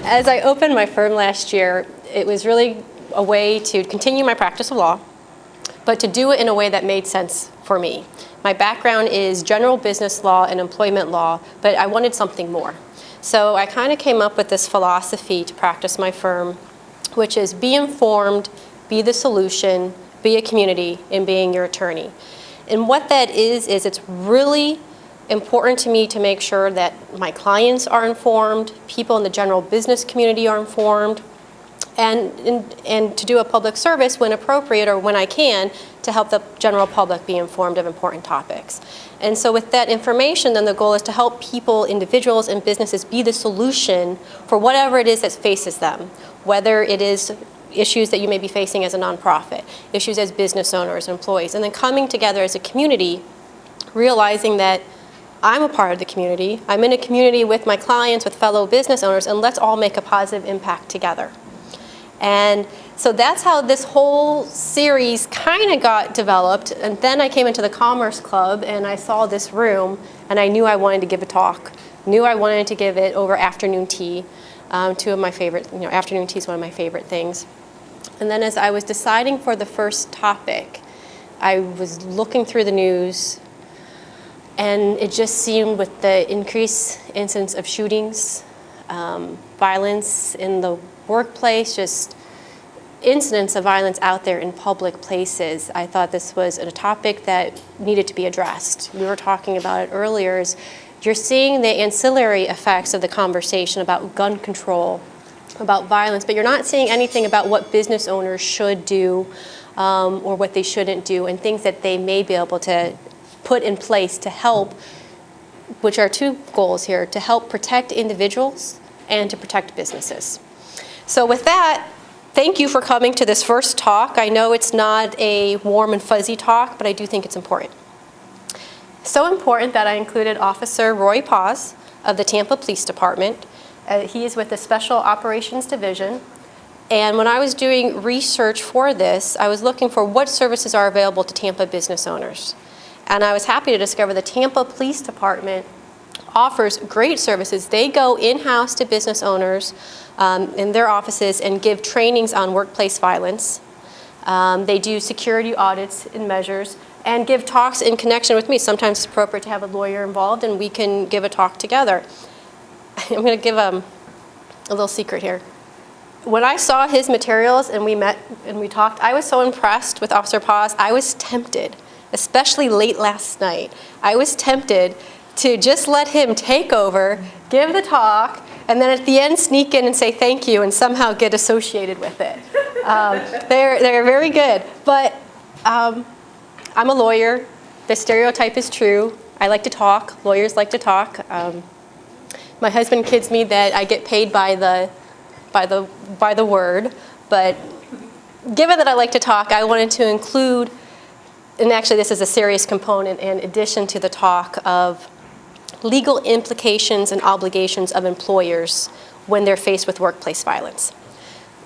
As I opened my firm last year, it was really a way to continue my practice of law, but to do it in a way that made sense for me. My background is general business law and employment law, but I wanted something more. So I kind of came up with this philosophy to practice my firm, which is be informed, be the solution, be a community, and being your attorney. And what that is it's really important to me to make sure that my clients are informed, people in the general business community are informed, and to do a public service when appropriate or when I can to help the general public be informed of important topics. And so with that information, then the goal is to help people, individuals, and businesses be the solution for whatever it is that faces them, whether it is issues that you may be facing as a nonprofit, issues as business owners, employees, and then coming together as a community, realizing that I'm a part of the community, I'm in a community with my clients, with fellow business owners, and let's all make a positive impact together. And so that's how this whole series kind of got developed. And then I came into the Commerce Club and I saw this room and I knew I wanted to give a talk. Knew I wanted to give it over afternoon tea. Two of my favorite, afternoon tea is one of my favorite things. And then as I was deciding for the first topic, I was looking through the news, and it just seemed with the increased incidence of shootings, violence in the workplace, just incidents of violence out there in public places, I thought this was a topic that needed to be addressed. We were talking about it earlier, is you're seeing the ancillary effects of the conversation about gun control, about violence, but you're not seeing anything about what business owners should do or what they shouldn't do, and things that they may be able to put in place to help, which are two goals here, to help protect individuals and to protect businesses. So with that, thank you for coming to this first talk. I know it's not a warm and fuzzy talk, but I do think it's important. So important that I included Officer Roy Paz of the Tampa Police Department. He is with the Special Operations Division. And when I was doing research for this, I was looking for what services are available to Tampa business owners. And I was happy to discover the Tampa Police Department offers great services. They go in-house to business owners in their offices and give trainings on workplace violence. They do security audits and measures and give talks in connection with me. Sometimes it's appropriate to have a lawyer involved and we can give a talk together. I'm going to give a little secret here. When I saw his materials and we met and we talked, I was so impressed with Officer Paz, I was tempted, especially late last night. I was tempted to just let him take over, give the talk, and then at the end sneak in and say thank you and somehow get associated with it. They're very good. But I'm a lawyer. The stereotype is true. I like to talk. Lawyers like to talk. My husband kids me that I get paid by the word. But given that I like to talk, I wanted to include, and actually this is a serious component in addition to the talk, of legal implications and obligations of employers when they're faced with workplace violence.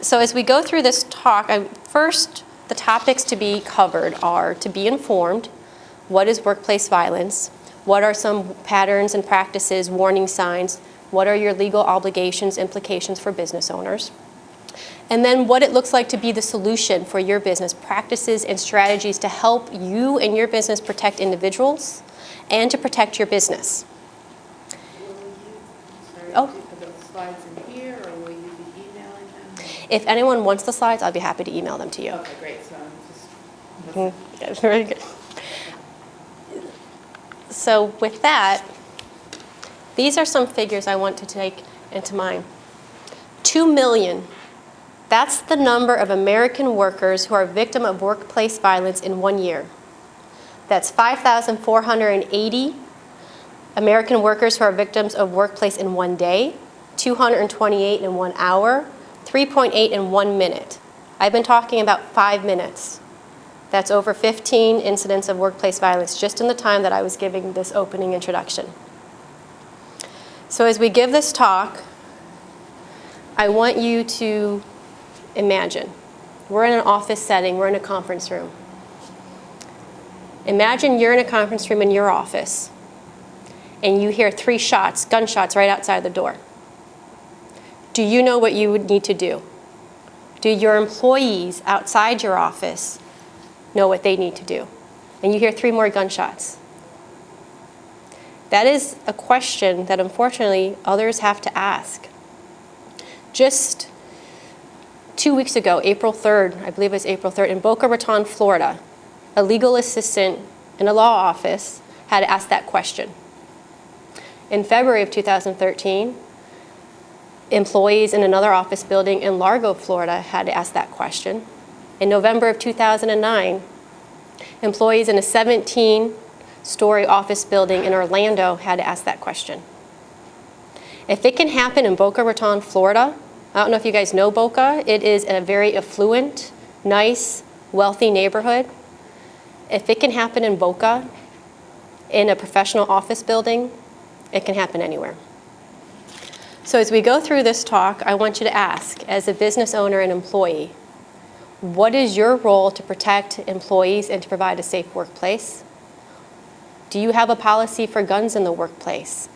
So as we go through this talk, first, the topics to be covered are to be informed, what is workplace violence, what are some patterns and practices, warning signs, what are your legal obligations, implications for business owners, and then what it looks like to be the solution for your business, practices and strategies to help you and your business protect individuals and to protect your business. Are those slides in here, or will you be emailing them? If anyone wants the slides, I'll be happy to email them to you. Okay, great. So I'm just Yeah, very good. So with that, these are some figures I want to take into mind. 2 million. That's the number of American workers who are victim of workplace violence in 1 year. That's 5,480 American workers who are victims of workplace in 1 day, 228 in 1 hour, 3.8 in 1 minute. I've been talking about 5 minutes. That's over 15 incidents of workplace violence just in the time that I was giving this opening introduction. So as we give this talk, I want you to imagine. We're in an office setting, we're in a conference room. Imagine you're in a conference room in your office and you hear 3 shots, gunshots right outside the door. Do you know what you would need to do? Do your employees outside your office know what they need to do? And you hear 3 more gunshots. That is a question that unfortunately others have to ask. Just 2 weeks ago, April 3rd, I believe it was April 3rd, in Boca Raton, Florida, a legal assistant in a law office had to ask that question. In February of 2013, employees in another office building in Largo, Florida had to ask that question. In November of 2009, employees in a 17-story office building in Orlando had to ask that question. If it can happen in Boca Raton, Florida, I don't know if you guys know Boca. It is a very affluent, nice, wealthy neighborhood. If it can happen in Boca, in a professional office building, it can happen anywhere. So as we go through this talk, I want you to ask, as a business owner and employee, what is your role to protect employees and to provide a safe workplace? Do you have a policy for guns in the workplace?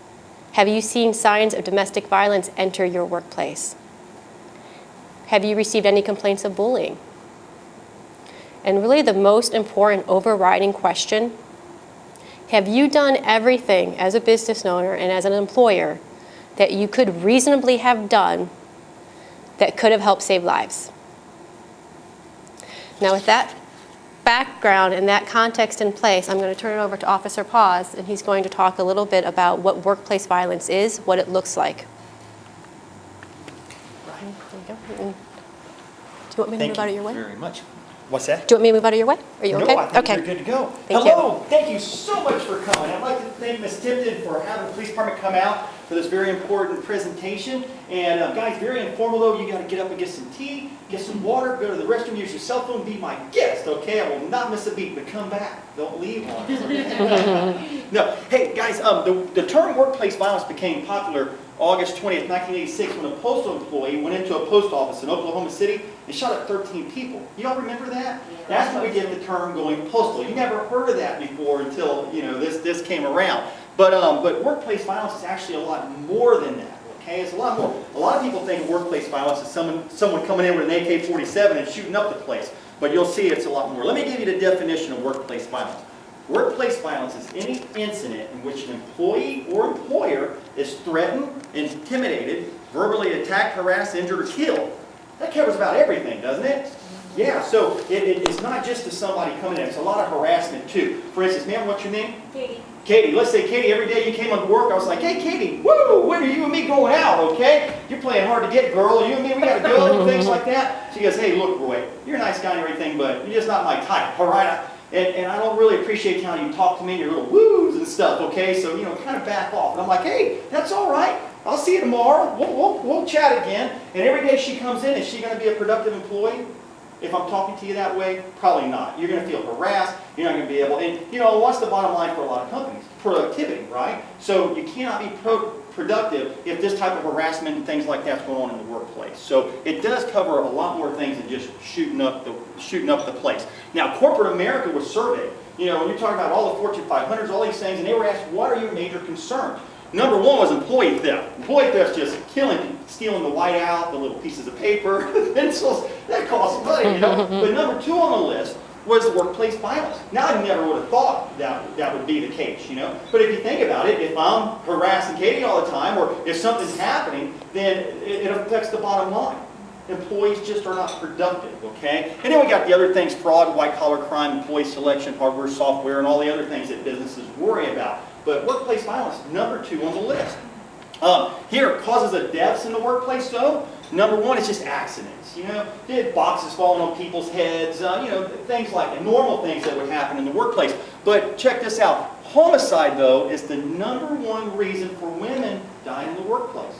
Have you seen signs of domestic violence enter your workplace? Have you received any complaints of bullying? And really the most important overriding question, have you done everything as a business owner and as an employer that you could reasonably have done that could have helped save lives? Now with that background and that context in place, I'm going to turn it over to Officer Paz, and he's going to talk a little bit about what workplace violence is, what it looks like. Brian, there you go. Do you want me to move out of your way? Thank you very much. What's that? Do you want me to move out of your way? Are you okay? No, I think Okay. you're good to go. Thank Hello. Thank you so much for coming. I'd like to thank Ms. Tipton for having the police department come out for this very important presentation. And guys, very informal though. You got to get up and get some tea, get some water, go to the restroom, use your cell phone, be my guest, okay? I will not miss a beat, but come back. Don't leave on us. Okay? No. Hey, guys, the term workplace violence became popular August 20th, 1986, when a postal employee went into a post office in Oklahoma City and shot up 13 people. You all remember that? That's where we get the term going postal. You never heard of that before until this came around. But workplace violence is actually a lot more than that. Okay, it's a lot more. A lot of people think of workplace violence as someone coming in with an AK-47 and shooting up the place. But you'll see it's a lot more. Let me give you the definition of workplace violence. Workplace violence is any incident in which an employee or employer is threatened, intimidated, verbally attacked, harassed, injured, or killed. That covers about everything, doesn't it? Yeah, so it's not just to somebody coming in. It's a lot of harassment, too. For instance, ma'am, what's your name? Katie. Katie. Let's say, Katie, every day you came to work, I was like, hey, Katie, woo, when are you and me going out, okay? You're playing hard to get, girl. You and me, we got to go, and things like that. She goes, hey, look, Roy, you're a nice guy and everything, but you're just not my type, all right? And I don't really appreciate how you talk to me, your little woos and stuff, okay? So, kind of back off. And I'm like, hey, that's all right. I'll see you tomorrow. We'll chat again. And every day she comes in, is she going to be a productive employee? If I'm talking to you that way, probably not. You're going to feel harassed. You're not going to be able, and what's the bottom line for a lot of companies? Productivity, right? So you cannot be productive if this type of harassment and things like that's going on in the workplace. So it does cover a lot more things than just shooting up the place. Now, corporate America was surveyed. When you're talking about all the Fortune 500s, all these things, and they were asked, what are your major concerns? Number one was employee theft. Employee theft's just killing, stealing the whiteout, the little pieces of paper, the pencils. That costs money, But number two on the list was the workplace violence. Now, I never would have thought that would be the case, But if you think about it, if I'm harassing Katie all the time, or if something's happening, then it affects the bottom line. Employees just are not productive, okay? And then we got the other things, fraud, white-collar crime, employee selection, hardware, software, and all the other things that businesses worry about. But workplace violence, number two on the list. Here, causes of deaths in the workplace, though. Number one is just accidents. Boxes falling on people's heads, things like that, normal things that would happen in the workplace. But check this out. Homicide, though, is the number one reason for women dying in the workplace.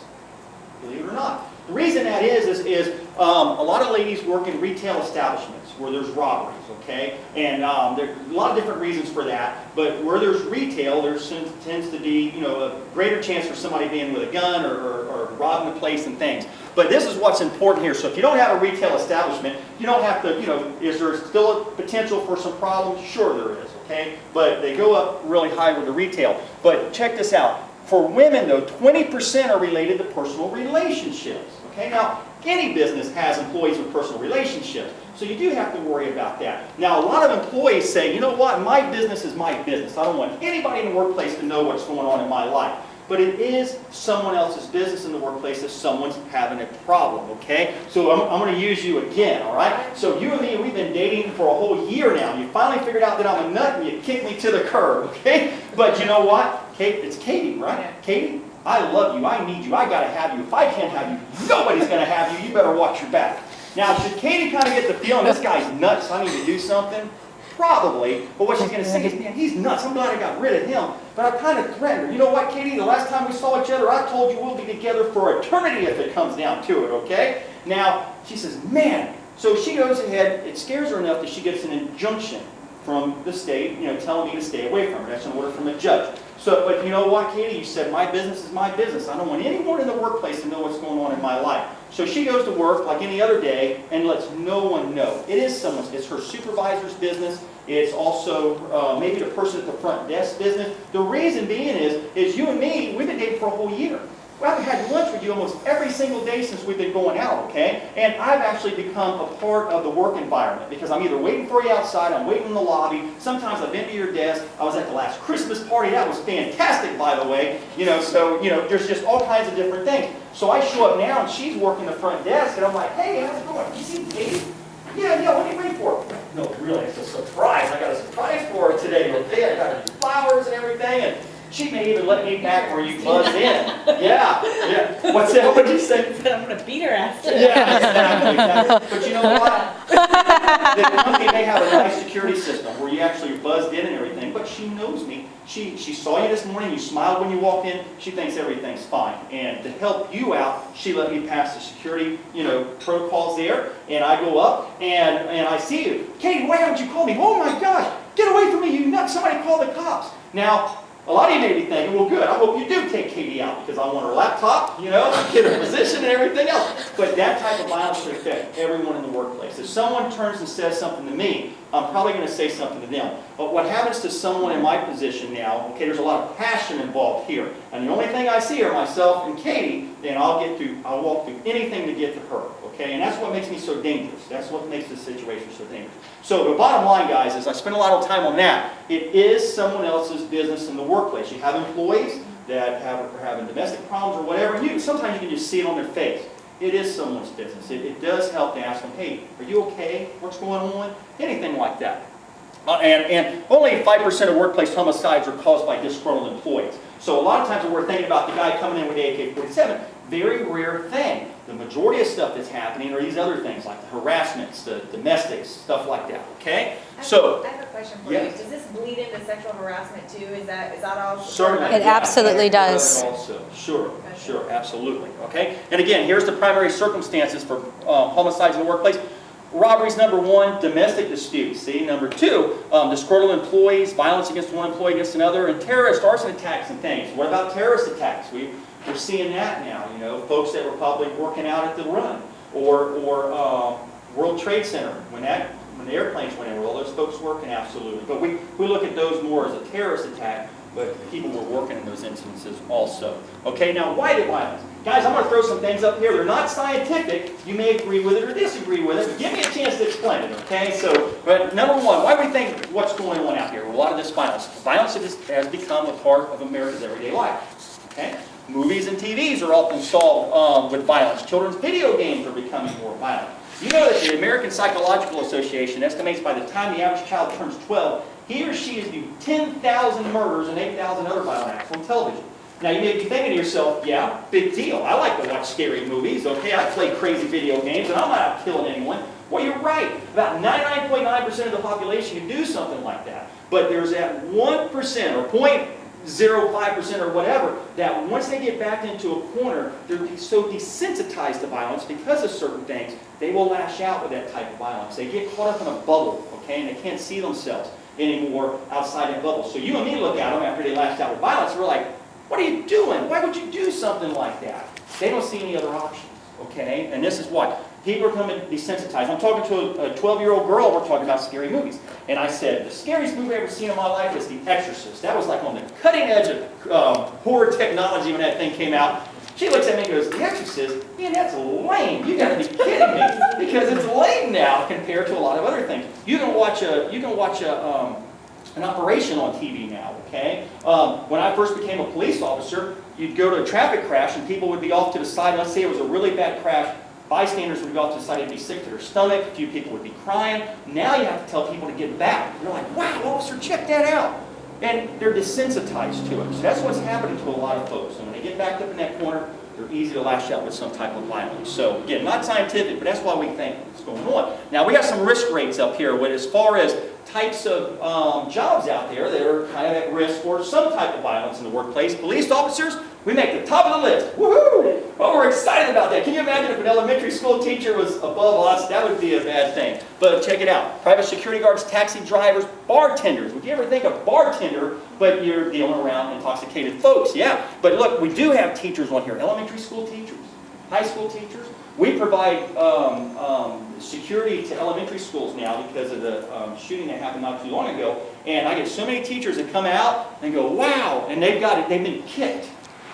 Believe it or not. The reason that is a lot of ladies work in retail establishments where there's robberies, okay? And there are a lot of different reasons for that. But where there's retail, there tends to be, a greater chance for somebody being with a gun or robbing the place and things. But this is what's important here. So if you don't have a retail establishment, you don't have to, is there still a potential for some problems? Sure there is, okay? But they go up really high with the retail. But check this out. For women, though, 20% are related to personal relationships. Okay, now, any business has employees with personal relationships, so you do have to worry about that. Now, a lot of employees say, you know what, my business is my business. I don't want anybody in the workplace to know what's going on in my life. But it is someone else's business in the workplace if someone's having a problem, okay? So I'm going to use you again, all right? So you and me, we've been dating for a whole year now. You finally figured out that I'm a nut and you kicked me to the curb, okay? But you know what? Kate, it's Katie, right? Yeah. Katie, I love you. I need you. I got to have you. If I can't have you, nobody's going to have you. You better watch your back. Now, should Katie kind of get the feeling this guy's nuts, I need to do something? Probably, but what she's going to say is, man, he's nuts. I'm glad I got rid of him. But I kind of threatened her. You know what, Katie? The last time we saw each other, I told you we'll be together for eternity if it comes down to it, okay? Now, she says, man. So she goes ahead. It scares her enough that she gets an injunction from the state, you know, telling me to stay away from her. That's an order from a judge. So, but you know what, Katie? You said my business is my business. I don't want anyone in the workplace to know what's going on in my life. So she goes to work like any other day and lets no one know. It is someone's. It's her supervisor's business. It's also maybe the person at the front desk business. The reason being is you and me, we've been dating for a whole year. Well, I've had lunch with you almost every single day since we've been going out, okay? And I've actually become a part of the work environment because I'm either waiting for you outside, I'm waiting in the lobby, sometimes I've been to your desk. I was at the last Christmas party. That was fantastic, by the way. You know, so, you know, there's just all kinds of different things. So I show up now and she's working the front desk and I'm like, hey, how's it going? You see Katie? Yeah, what are you waiting for? No, really, it's a surprise. I got a surprise for her today, okay? I got her flowers and everything, and she may even let me back where you buzzed in. Yeah. What's that? What did you say? I'm going to beat her after. Yeah, exactly. But you know what? The company may have a nice security system where you actually buzzed in and everything, but she knows me. She saw you this morning, you smiled when you walked in, she thinks everything's fine. And to help you out, she let me pass the security, you know, protocols there, and I go up and I see you. Katie, why haven't you called me? Oh my gosh, get away from me, you nuts, somebody call the cops. Now, a lot of you may be thinking, well, good, I hope you do take Katie out because I want her laptop, you know, get her position and everything else. But that type of violence can affect everyone in the workplace. If someone turns and says something to me, I'm probably going to say something to them. But what happens to someone in my position now, okay, there's a lot of passion involved here. And the only thing I see are myself and Katie, then I'll walk through anything to get to her, okay? And that's what makes me so dangerous. That's what makes this situation so dangerous. So the bottom line, guys, is I spend a lot of time on that. It is someone else's business in the workplace. You have employees that are having domestic problems or whatever, and sometimes you can just see it on their face. It is someone's business. It does help to ask them, hey, are you okay? What's going on? Anything like that. And only 5% of workplace homicides are caused by disgruntled employees. So a lot of times when we're thinking about the guy coming in with the AK-47, very rare thing. The majority of stuff that's happening are these other things like the harassments, the domestics, stuff like that, okay? I So, have a question for yes. you. Does this bleed into sexual harassment too? Is that all? certainly. It absolutely does. Also, sure, absolutely, okay? And again, here's the primary circumstances for homicides in the workplace. Robberies, number one, domestic disputes. See, number two, disgruntled employees, violence against one employee against another, and terrorist arson attacks and things. What about terrorist attacks? We're seeing that now. You know, folks that were probably working out at the run, or World Trade Center when the airplanes went in. Were all those folks working? Absolutely. But we look at those more as a terrorist attack. But people were working in those instances also. Okay, now why the violence? Guys, I'm going to throw some things up here. They're not scientific. You may agree with it or disagree with it, but give me a chance to explain it, okay? So, but number one, why do we think what's going on out here? A lot of this violence. Violence has become a part of America's everyday life, okay? Movies and TVs are often solved with violence. Children's video games are becoming more violent. You know that the American Psychological Association estimates by the time the average child turns 12, he or she is due 10,000 murders and 8,000 other violent acts on television. Now you may be thinking to yourself, yeah, big deal. I like to watch scary movies, okay? I play crazy video games and I'm not out killing anyone. Well, you're right. About 99.9% of the population can do something like that. But there's that 1% or 0.05% or whatever that once they get backed into a corner, they're so desensitized to violence because of certain things, they will lash out with that type of violence. They get caught up in a bubble, okay, and they can't see themselves anymore outside that bubble. So you and me look at them after they lashed out with violence, and we're like, what are you doing? Why would you do something like that? They don't see any other options, okay? And this is what? People are coming desensitized. I'm talking to a 12-year-old girl, we're talking about scary movies. And I said, the scariest movie I've ever seen in my life is The Exorcist. That was like on the cutting edge of horror technology when that thing came out. She looks at me and goes, The Exorcist? Man, that's lame. You gotta be kidding me. Because it's lame now compared to a lot of other things. You can watch an operation on TV now, okay? When I first became a police officer, you'd go to a traffic crash and people would be off to the side. Let's say it was a really bad crash. Bystanders would go off to the side, they'd be sick to their stomach. A few people would be crying. Now you have to tell people to get back. You're like, wow, officer, check that out. And they're desensitized to it. So that's what's happening to a lot of folks. And when they get backed up in that corner, they're easy to lash out with some type of violence. So again, not scientific, but that's why we think it's going on. Now we have some risk rates up here with as far as types of jobs out there that are kind of at risk for some type of violence in the workplace. Police officers, we make the top of the list. Woohoo! Well, we're excited about that. Can you imagine if an elementary school teacher was above us? That would be a bad thing. But check it out. Private security guards, taxi drivers, bartenders. Would you ever think of bartender, but you're dealing around intoxicated folks? Yeah. But look, we do have teachers on here. Elementary school teachers, high school teachers. We provide security to elementary schools now because of the shooting that happened not too long ago. And I get so many teachers that come out and go, wow, and they've been kicked,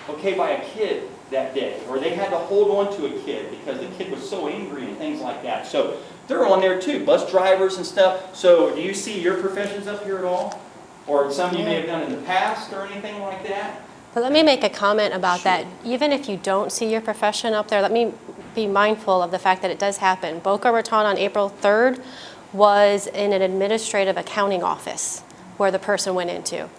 okay, by a kid that day. Or they had to hold on to a kid because the kid was so angry and things like that. So they're on there too, bus drivers and stuff. So do you see your professions up here at all? Or some you may have done in the past or anything like that? But let me make a comment about that. Even if you don't see your profession up there, let me be mindful of the fact that it does happen. Boca Raton on April 3rd was in an administrative accounting office where the person went into.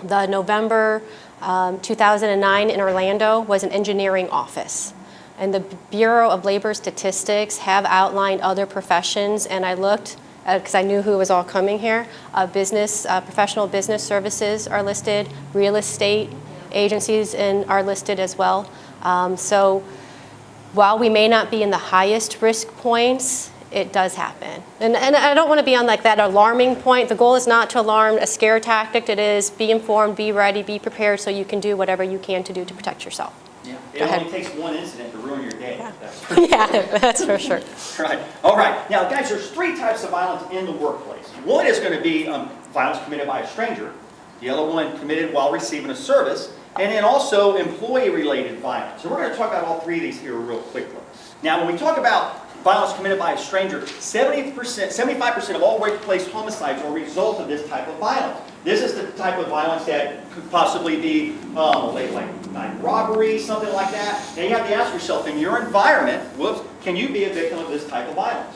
The November 2009 in Orlando was an engineering office. And the Bureau of Labor Statistics have outlined other professions, and I looked, because I knew who was all coming here. Professional business services are listed, real estate agencies are listed as well. So while we may not be in the highest risk points, it does happen. And I don't want to be on like that alarming point. The goal is not to alarm, a scare tactic. It is be informed, be ready, be prepared so you can do whatever you can to do to protect yourself. Yeah. It only takes one incident to ruin your day. Yeah. That's for sure. Yeah, that's for sure. Right. All right. Now, guys, there's three types of violence in the workplace. One is going to be violence committed by a stranger. The other one committed while receiving a service. And then also employee-related violence. So we're going to talk about all three of these here real quickly. Now, when we talk about violence committed by a stranger, 75% of all workplace homicides are a result of this type of violence. This is the type of violence that could possibly be like robbery, something like that. Now you have to ask yourself, in your environment, can you be a victim of this type of violence?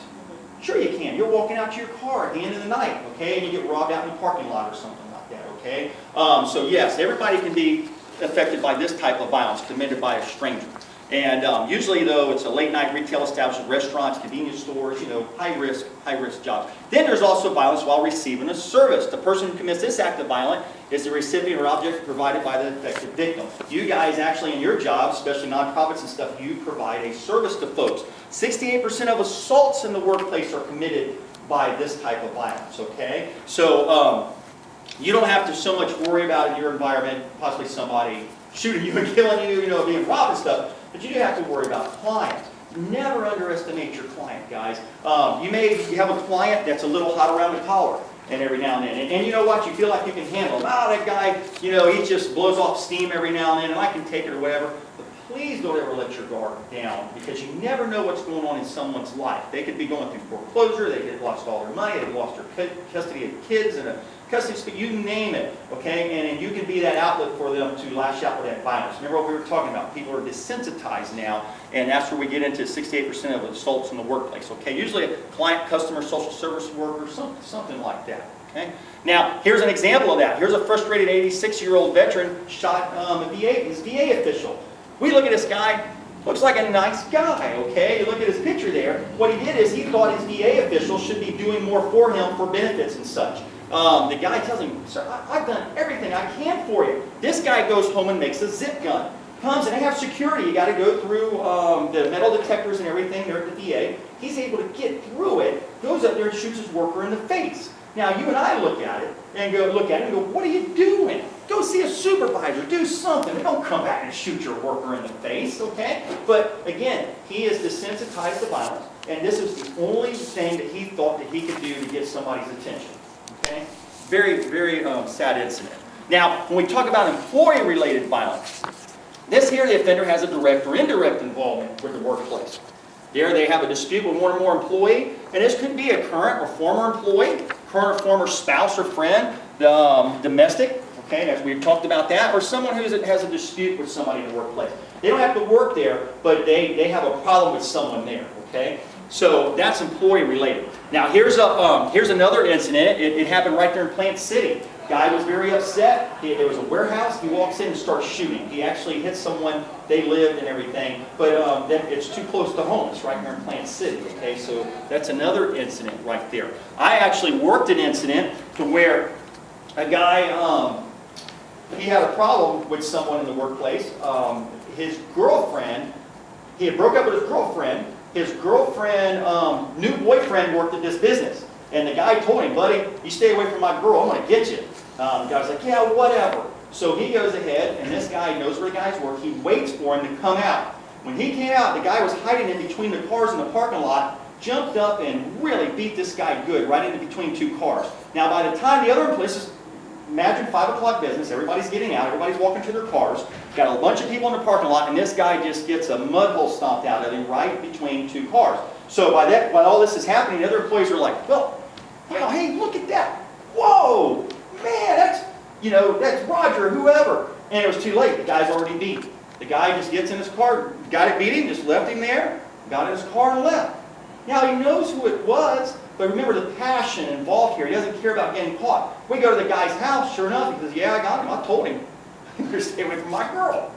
Sure you can. You're walking out to your car at the end of the night, okay, and you get robbed out in the parking lot or something like that, okay? So yes, everybody can be affected by this type of violence committed by a stranger. And usually, though, it's a late-night retail establishment, restaurants, convenience stores, high-risk jobs. Then there's also violence while receiving a service. The person who commits this act of violence is the recipient or object provided by the affected victim. You guys actually in your jobs, especially nonprofits and stuff, you provide a service to folks. 68% of assaults in the workplace are committed by this type of violence, okay? So you don't have to so much worry about in your environment, possibly somebody shooting you and killing you, being robbed and stuff. But you do have to worry about clients. Never underestimate your client, guys. You have a client that's a little hot around the collar, and every now and then. And you know what? You feel like you can handle him. That guy, he just blows off steam every now and then, and I can take it or whatever. But please don't ever let your guard down, because you never know what's going on in someone's life. They could be going through foreclosure. They could have lost all their money. They've lost their custody of kids and custody, you name it, okay? And you can be that outlet for them to lash out with that violence. Remember what we were talking about? People are desensitized now, and that's where we get into 68% of assaults in the workplace, okay? Usually a client, customer, social service worker, something like that, okay? Now, here's an example of that. Here's a frustrated 86-year-old veteran shot his VA official. We look at this guy, looks like a nice guy, okay? You look at his picture there. What he did is he thought his VA official should be doing more for him for benefits and such. The guy tells him, sir, I've done everything I can for you. This guy goes home and makes a zip gun. Comes and they have security. You got to go through the metal detectors and everything there at the VA. He's able to get through it, goes up there and shoots his worker in the face. Now, you and I look at it and go, what are you doing? Go see a supervisor, do something. Don't come back and shoot your worker in the face, okay? But again, he is desensitized to violence, and this is the only thing that he thought that he could do to get somebody's attention, okay? Very, very sad incident. Now, when we talk about employee-related violence, this here, the offender has a direct or indirect involvement with the workplace. There they have a dispute with one or more employee, and this could be a current or former employee, current or former spouse or friend, domestic, okay, as we've talked about that, or someone who has a dispute with somebody in the workplace. They don't have to work there, but they have a problem with someone there, okay? So that's employee related. Now here's another incident. It happened right there in Plant City. Guy was very upset. There was a warehouse. He walks in and starts shooting. He actually hit someone. They lived and everything, but it's too close to home. It's right here in Plant City. Okay, so that's another incident right there. I actually worked an incident to where a guy he had a problem with someone in the workplace. His girlfriend, he had broke up with his girlfriend. His girlfriend, new boyfriend worked at this business. And the guy told him, buddy, you stay away from my girl, I'm going to get you. The guy's like, yeah, whatever. So he goes ahead, and this guy knows where the guys work. He waits for him to come out. When he came out, the guy was hiding in between the cars in the parking lot, jumped up and really beat this guy good, right in between two cars. Now, by the time the other employees, imagine 5 o'clock business, everybody's getting out, everybody's walking to their cars, got a bunch of people in the parking lot, and this guy just gets a mud hole stomped out of him right between two cars. So while all this is happening, the other employees are like, well, hey, look at that. Whoa, man, that's Roger, whoever. And it was too late. The guy's already beat. The guy just gets in his car, got it beat him, just left him there, got in his car and left. Now, he knows who it was, but remember the passion involved here. He doesn't care about getting caught. We go to the guy's house, sure enough, he says, yeah, I got him. I told him. You better stay away from my girl.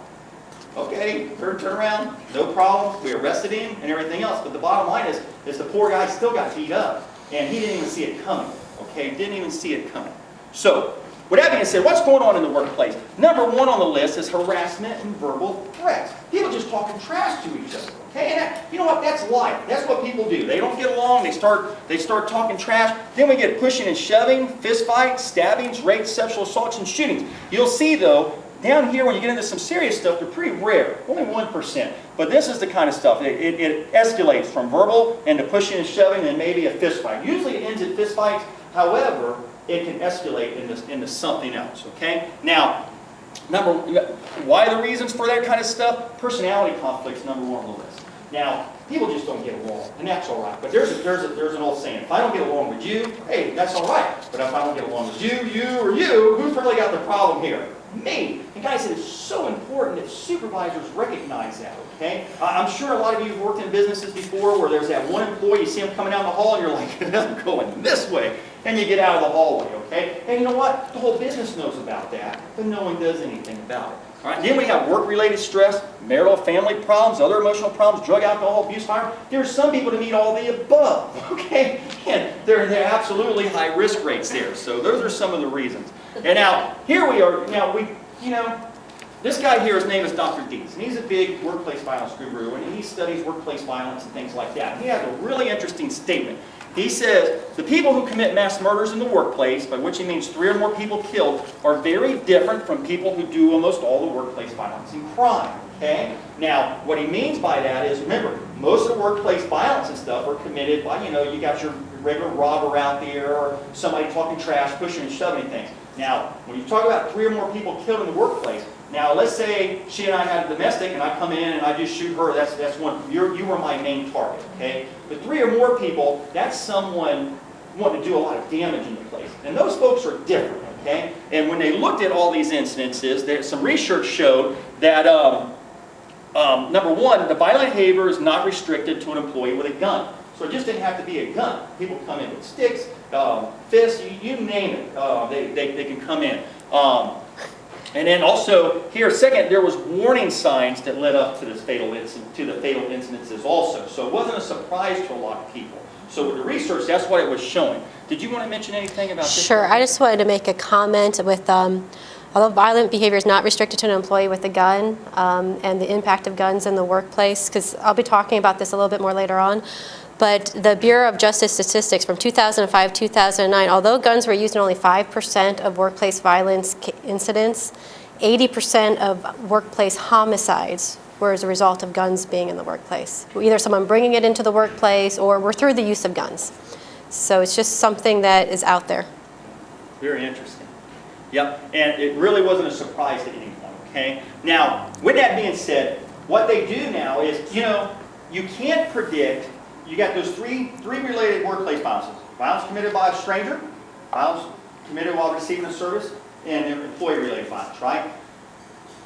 Okay, turn around, no problem. We arrested him and everything else. But the bottom line is the poor guy still got beat up. And he didn't even see it coming. Okay, didn't even see it coming. So, with that being said, what's going on in the workplace? Number one on the list is harassment and verbal threats. People just talking trash to each other. Okay, and you know what? That's life. That's what people do. They don't get along. They start talking trash. Then we get pushing and shoving, fist fights, stabbings, rapes, sexual assaults, and shootings. You'll see though, down here when you get into some serious stuff, they're pretty rare. Only 1%. But this is the kind of stuff. It escalates from verbal into pushing and shoving and maybe a fist fight. Usually it ends in fist fights. However, it can escalate into something else. Okay? Now, why the reasons for that kind of stuff? Personality conflicts, number one on the list. Now, people just don't get along, and that's all right. But there's an old saying: if I don't get along with you, hey, that's all right. But if I don't get along with you, or you, who's really got the problem here? Me. And guys, it is so important that supervisors recognize that, okay? I'm sure a lot of you have worked in businesses before where there's that one employee, you see him coming down the hall, and you're like, I'm going this way. And you get out of the hallway, okay? And you know what? The whole business knows about that, but no one does anything about it. All right? Then we have work-related stress, marital family problems, other emotional problems, drug, alcohol, abuse, fire. There's some people that meet all the above, okay? And they're absolutely high risk rates there. So those are some of the reasons. And now, here we are. Now, this guy here, his name is Dr. Dees, and he's a big workplace violence guru, and he studies workplace violence and things like that. And he has a really interesting statement. He says, the people who commit mass murders in the workplace, by which he means 3 or more people killed, are very different from people who do almost all the workplace violence and crime. Okay? Now, what he means by that is, remember, most of the workplace violence and stuff are committed by, you got your regular robber out there, or somebody talking trash, pushing and shoving things. Now, when you talk about 3 or more people killed in the workplace, now let's say she and I had a domestic and I come in and I just shoot her, that's one, you were my main target, okay? But 3 or more people, that's someone wanting to do a lot of damage in the place. And those folks are different, okay? And when they looked at all these incidences, some research showed that, number one, the violent behavior is not restricted to an employee with a gun. So it just didn't have to be a gun. People come in with sticks, fists, you name it. They can come in. And then also here, second, there was warning signs that led up to the fatal incidences also. So it wasn't a surprise to a lot of people. So with the research, that's what it was showing. Did you want to mention anything about this? Sure. I just wanted to make a comment with, although violent behavior is not restricted to an employee with a gun, and the impact of guns in the workplace, because I'll be talking about this a little bit more later on. But the Bureau of Justice statistics from 2005-2009, although guns were used in only 5% of workplace violence incidents, 80% of workplace homicides were as a result of guns being in the workplace. Either someone bringing it into the workplace or were through the use of guns. So it's just something that is out there. Very interesting. Yep, and it really wasn't a surprise to anyone, okay? Now, with that being said, what they do now is, you can't predict, you got those three related workplace violences. Violence committed by a stranger, violence committed while receiving a service, and employee-related violence, right?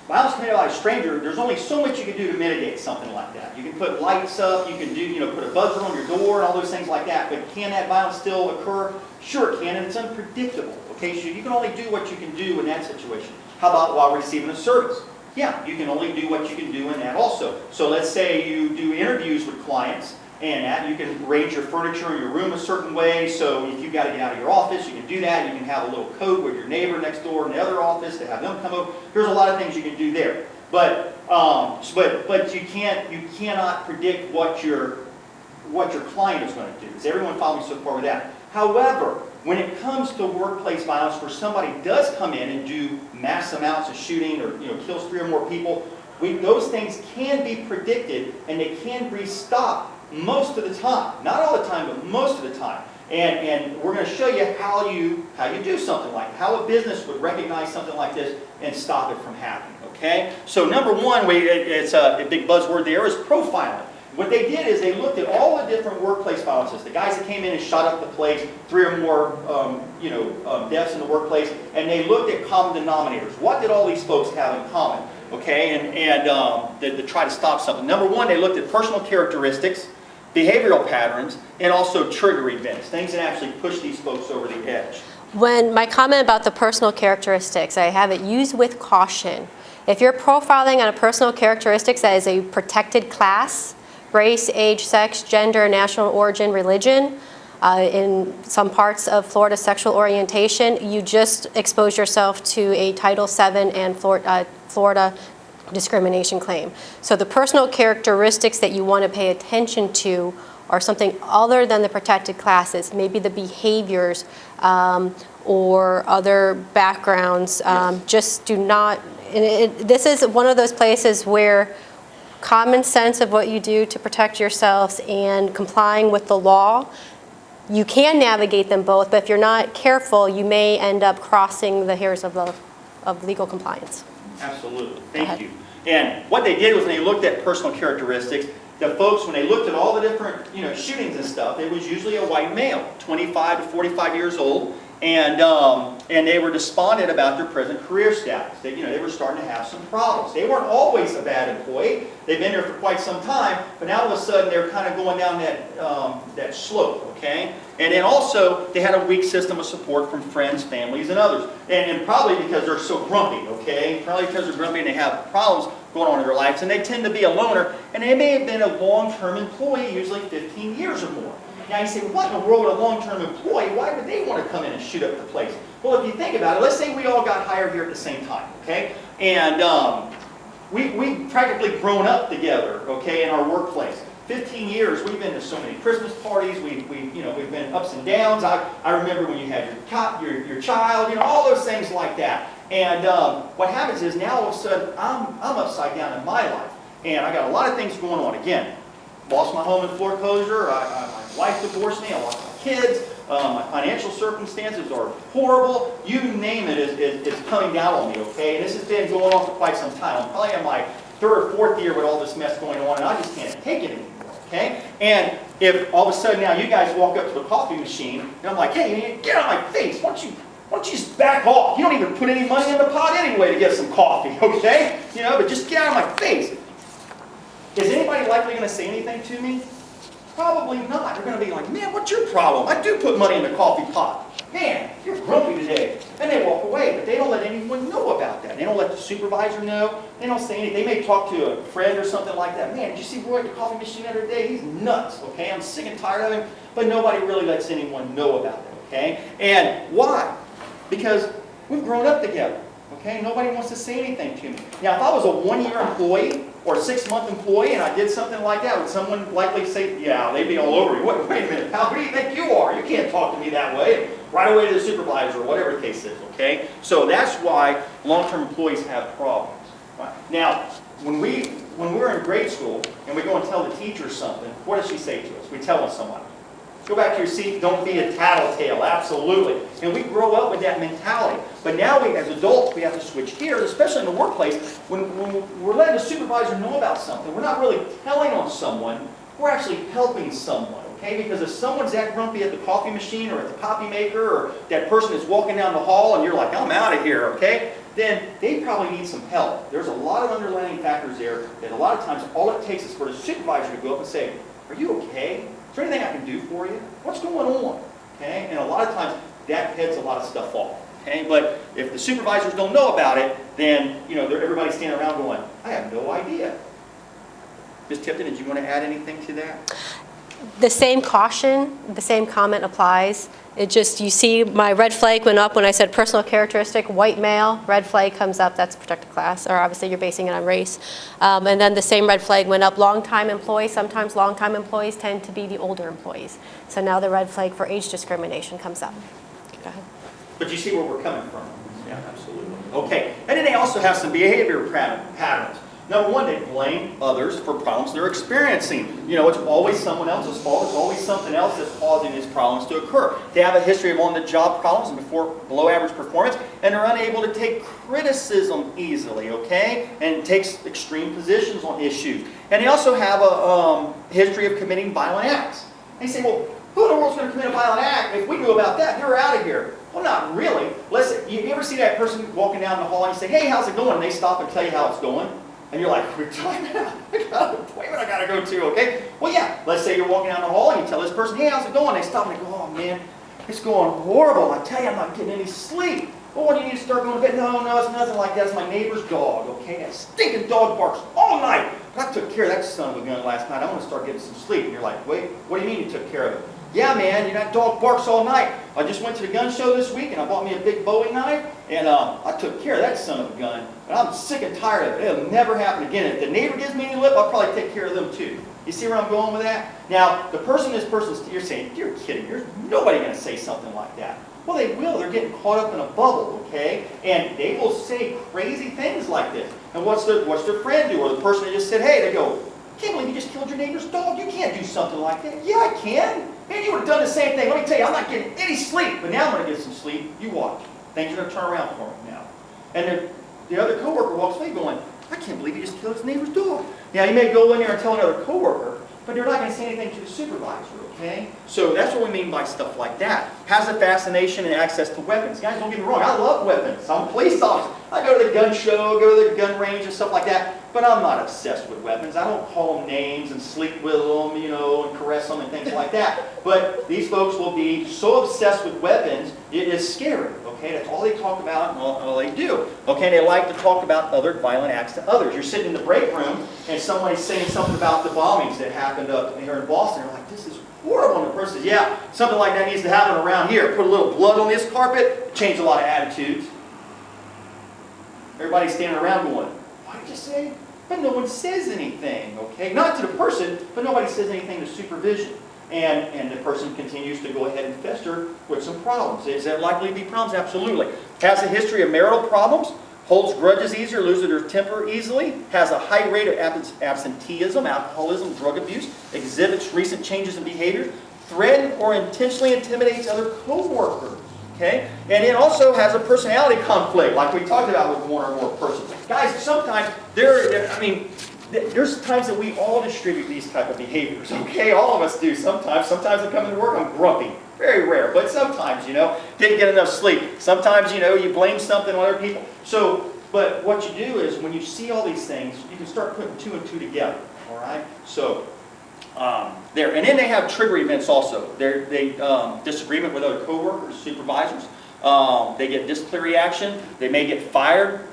Violence committed by a stranger, there's only so much you can do to mitigate something like that. You can put lights up, you can do, put a buzzer on your door and all those things like that, but can that violence still occur? Sure it can, and it's unpredictable, okay? So you can only do what you can do in that situation. How about while receiving a service? Yeah, you can only do what you can do in that also. So let's say you do interviews with clients, and that you can arrange your furniture in your room a certain way, so if you've got to get out of your office, you can do that. You can have a little code with your neighbor next door in the other office to have them come over. There's a lot of things you can do there. But you cannot predict what your client is going to do. Does everyone follow me so far with that? However, when it comes to workplace violence where somebody does come in and do mass amounts of shooting or kills 3 or more people, those things can be predicted and they can be stopped most of the time. Not all the time, but most of the time. And we're going to show you how you do something like that, how a business would recognize something like this and stop it from happening. Okay? So number one, it's a big buzzword there, is profiling. What they did is they looked at all the different workplace violences. The guys that came in and shot up the place, 3 or more deaths in the workplace, and they looked at common denominators. What did all these folks have in common? Okay, and to try to stop something. Number one, they looked at personal characteristics, behavioral patterns, and also trigger events, things that actually push these folks over the edge. When my comment about the personal characteristics, I have it used with caution. If you're profiling on a personal characteristics that is a protected class, race, age, sex, gender, national origin, religion, in some parts of Florida, sexual orientation, you just expose yourself to a Title VII and Florida discrimination claim. So the personal characteristics that you want to pay attention to are something other than the protected classes, maybe the behaviors or other backgrounds. Just do not, this is one of those places where common sense of what you do to protect yourselves and complying with the law, you can navigate them both, but if you're not careful, you may end up crossing the hairs of legal compliance. Absolutely. Thank you. And what they did was they looked at personal characteristics. The folks, when they looked at all the different shootings and stuff, it was usually a white male, 25 to 45 years old, and they were despondent about their present career status. They were starting to have some problems. They weren't always a bad employee. They've been there for quite some time, but now all of a sudden they're kind of going down that slope, okay? And then also, they had a weak system of support from friends, families, and others. And probably because they're so grumpy, okay? Probably because they're grumpy and they have problems going on in their lives, and they tend to be a loner, and they may have been a long-term employee, usually 15 years or more. Now you say, well, what in the world would a long-term employee, why would they want to come in and shoot up the place? Well, if you think about it, let's say we all got hired here at the same time, okay? And we practically grown up together, okay, in our workplace. 15 years, we've been to so many Christmas parties, we've been ups and downs. I remember when you had your child, all those things like that. And what happens is now all of a sudden, I'm upside down in my life. And I got a lot of things going on. Again, lost my home in foreclosure, my wife divorced me, I lost my kids, my financial circumstances are horrible. You name it is coming down on me, okay? And this has been going on for quite some time. I'm probably in my 3rd or 4th year with all this mess going on, and I just can't take it anymore. Okay? And if all of a sudden now you guys walk up to the coffee machine, and I'm like, hey, get out of my face. Why don't you just back off? You don't even put any money in the pot anyway to get some coffee, okay? But just get out of my face. Is anybody likely going to say anything to me? Probably not. They're going to be like, man, what's your problem? I do put money in the coffee pot. Man, you're grumpy today. And they walk away, but they don't let anyone know about that. They don't let the supervisor know. They don't say anything. They may talk to a friend or something like that. Man, did you see Roy at the coffee machine the other day? He's nuts, okay? I'm sick and tired of him. But nobody really lets anyone know about it, okay? And why? Because we've grown up together, okay? Nobody wants to say anything to me. Now, if I was a 1-year employee, or a 6-month employee and I did something like that, would someone likely say, yeah, they'd be all over you. Wait a minute, pal, who do you think you are? You can't talk to me that way. Right away to the supervisor or whatever the case is, okay? So that's why long-term employees have problems. Right? Now, when we're in grade school and we go and tell the teacher something, what does she say to us? We tell them someone. Go back to your seat, don't be a tattletale, absolutely. And we grow up with that mentality. But now we, as adults, we have to switch gears, especially in the workplace. When we're letting the supervisor know about something, we're not really telling on someone, we're actually helping someone, okay? Because if someone's that grumpy at the coffee machine or at the copy maker, or that person is walking down the hall and you're like, I'm out of here, okay? Then they probably need some help. There's a lot of underlying factors there that a lot of times all it takes is for the supervisor to go up and say, are you okay? Is there anything I can do for you? What's going on? Okay? And a lot of times that heads a lot of stuff off. Okay? But if the supervisors don't know about it, then everybody's standing around going, I have no idea. Ms. Tipton, did you want to add anything to that? The same caution, the same comment applies. It just, you see my red flag went up when I said personal characteristic, white male, red flag comes up, that's a protected class, or obviously you're basing it on race. And then the same red flag went up, long-time employees, sometimes long-time employees tend to be the older employees. So now the red flag for age discrimination comes up. Go ahead. But you see where we're coming from. Yeah, absolutely. Okay, and then they also have some behavior patterns. Number one, they blame others for problems they're experiencing. It's always someone else's fault. It's always something else that's causing these problems to occur. They have a history of on-the-job problems and below average performance, and they're unable to take criticism easily, okay? And takes extreme positions on issues. And they also have a history of committing violent acts. And you say, well, who in the world's going to commit a violent act? If we knew about that, you're out of here. Well, not really. You ever see that person walking down the hall and you say, hey, how's it going? And they stop and tell you how it's going. And you're like, we're time out. I got an appointment I got to go to, okay? Well, yeah, let's say you're walking down the hall and you tell this person, hey, how's it going? They stop and they go, oh, man, it's going horrible. I tell you, I'm not getting any sleep. Well, when do you need to start going to bed? No, it's nothing like that. It's my neighbor's dog, okay? That stinking dog barks all night. But I took care of that son of a gun last night. I want to start getting some sleep. And you're like, wait, what do you mean you took care of it? Yeah, man, that dog barks all night. I just went to the gun show this week and I bought me a big Bowie knife and I took care of that son of a gun. And I'm sick and tired of it. It'll never happen again. If the neighbor gives me any lip, I'll probably take care of them too. You see where I'm going with that? Now, you're saying, you're kidding. There's nobody going to say something like that. Well, they will. They're getting caught up in a bubble, okay? And they will say crazy things like this. And what's their friend do? Or the person that just said, hey, they go, I can't believe you just killed your neighbor's dog. You can't do something like that. Yeah, I can. Man, you would have done the same thing. Let me tell you, I'm not getting any sleep. But now I'm going to get some sleep. You watch. Things are going to turn around for me now. And the other coworker walks away going, I can't believe you just killed his neighbor's dog. Now, you may go in there and tell another coworker, but they're not going to say anything to the supervisor, okay? So that's what we mean by stuff like that. Has a fascination and access to weapons. Guys, don't get me wrong. I love weapons. I'm a police officer. I go to the gun show, go to the gun range and stuff like that. But I'm not obsessed with weapons. I don't call them names and sleep with them, and caress them and things like that. But these folks will be so obsessed with weapons, it is scary. Okay, that's all they talk about and all they do. Okay, they like to talk about other violent acts to others. You're sitting in the break room and somebody's saying something about the bombings that happened up here in Boston. You're like, this is horrible. And the person says, yeah, something like that needs to happen around here. Put a little blood on this carpet, change a lot of attitudes. Everybody's standing around going, what did you say? But no one says anything, okay? Not to the person, but nobody says anything to supervision. And the person continues to go ahead and fester with some problems. Is there likely to be problems? Absolutely. Has a history of marital problems, holds grudges easier, loses their temper easily, has a high rate of absenteeism, alcoholism, drug abuse, exhibits recent changes in behavior, threatens or intentionally intimidates other co-workers. Okay? And it also has a personality conflict, like we talked about with one or more persons. Guys, sometimes there's times that we all distribute these type of behaviors, okay? All of us do sometimes. Sometimes I come into work, I'm grumpy. Very rare, but sometimes, didn't get enough sleep. Sometimes, you blame something on other people. So, but what you do is when you see all these things, you can start putting two and two together, all right? So, there. And then they have trigger events also. They disagreement with other coworkers, supervisors. They get disciplinary action. They may get fired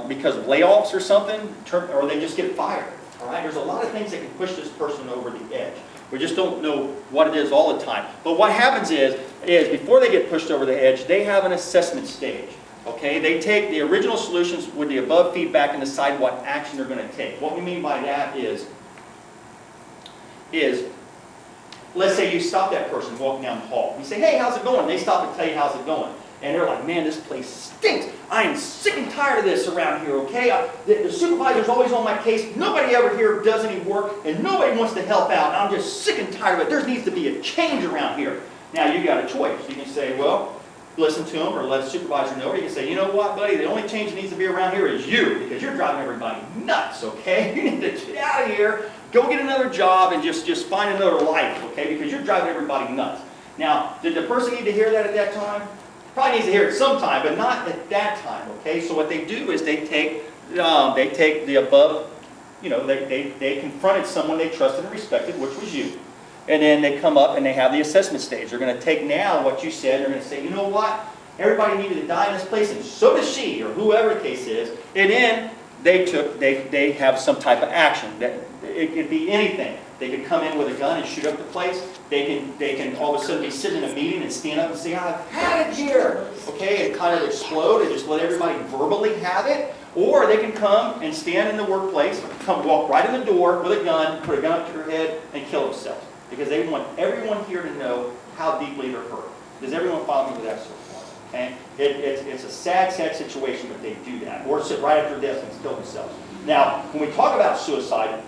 because of layoffs or something, or they just get fired. All right? There's a lot of things that can push this person over the edge. We just don't know what it is all the time. But what happens is before they get pushed over the edge, they have an assessment stage. Okay, they take the original solutions with the above feedback and decide what action they're going to take. What we mean by that is let's say you stop that person walking down the hall. You say, hey, how's it going? They stop and tell you how's it going. And they're like, man, this place stinks. I am sick and tired of this around here, okay? The supervisor's always on my case. Nobody ever here does any work, and nobody wants to help out. I'm just sick and tired of it. There needs to be a change around here. Now, you got a choice. You can say, well, listen to them or let the supervisor know. Or you can say, you know what, buddy, the only change that needs to be around here is you, because you're driving everybody nuts, okay? You need to get out of here, go get another job, and just find another life, okay? Because you're driving everybody nuts. Now, did the person need to hear that at that time? Probably needs to hear it sometime, but not at that time, okay? So what they do is they take the above, you know, they confronted someone they trusted and respected, which was you. And then they come up and they have the assessment stage. They're going to take now what you said, and they're going to say, you know what? Everybody needed to die in this place, and so does she, or whoever the case is. And then they have some type of action. It could be anything. They could come in with a gun and shoot up the place. They can all of a sudden be sitting in a meeting and stand up and say, I've had it here, okay, and kind of explode and just let everybody verbally have it. Or they can come and stand in the workplace, walk right in the door with a gun, put a gun up to their head, and kill themselves. Because they want everyone here to know how deeply they're hurt. Does everyone follow me with that so far? Okay? It's a sad, sad situation, but they do that. Or sit right at their desk and kill themselves. Now, when we talk about suicide,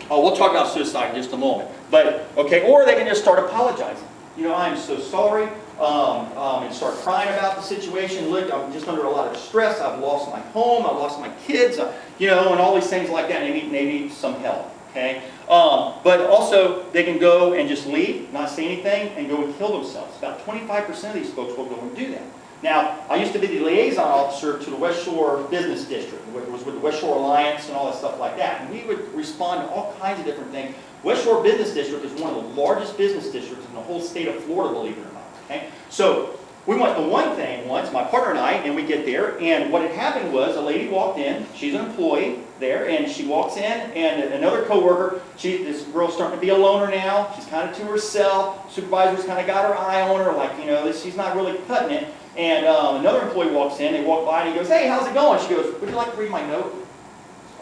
we'll talk about suicide in just a moment. But, okay, or they can just start apologizing. You know, I'm so sorry, and start crying about the situation. Look, I'm just under a lot of stress. I've lost my home. I've lost my kids, you know, and all these things like that. And they need some help, okay? But also, they can go and just leave, not say anything, and go and kill themselves. About 25% of these folks will go and do that. Now, I used to be the liaison officer to the West Shore Business District, which was with the West Shore Alliance and all that stuff like that. And we would respond to all kinds of different things. West Shore Business District is one of the largest business districts in the whole state of Florida, believe it or not. Okay? So, we went to one thing once, my partner and I, and we get there, and what had happened was a lady walked in, she's an employee there, and she walks in, and another coworker, this girl's starting to be a loner now, she's kind of to herself, supervisor's kind of got her eye on her, like, you know, she's not really cutting it, and another employee walks in, they walk by, and he goes, hey, how's it going? She goes, would you like to read my note?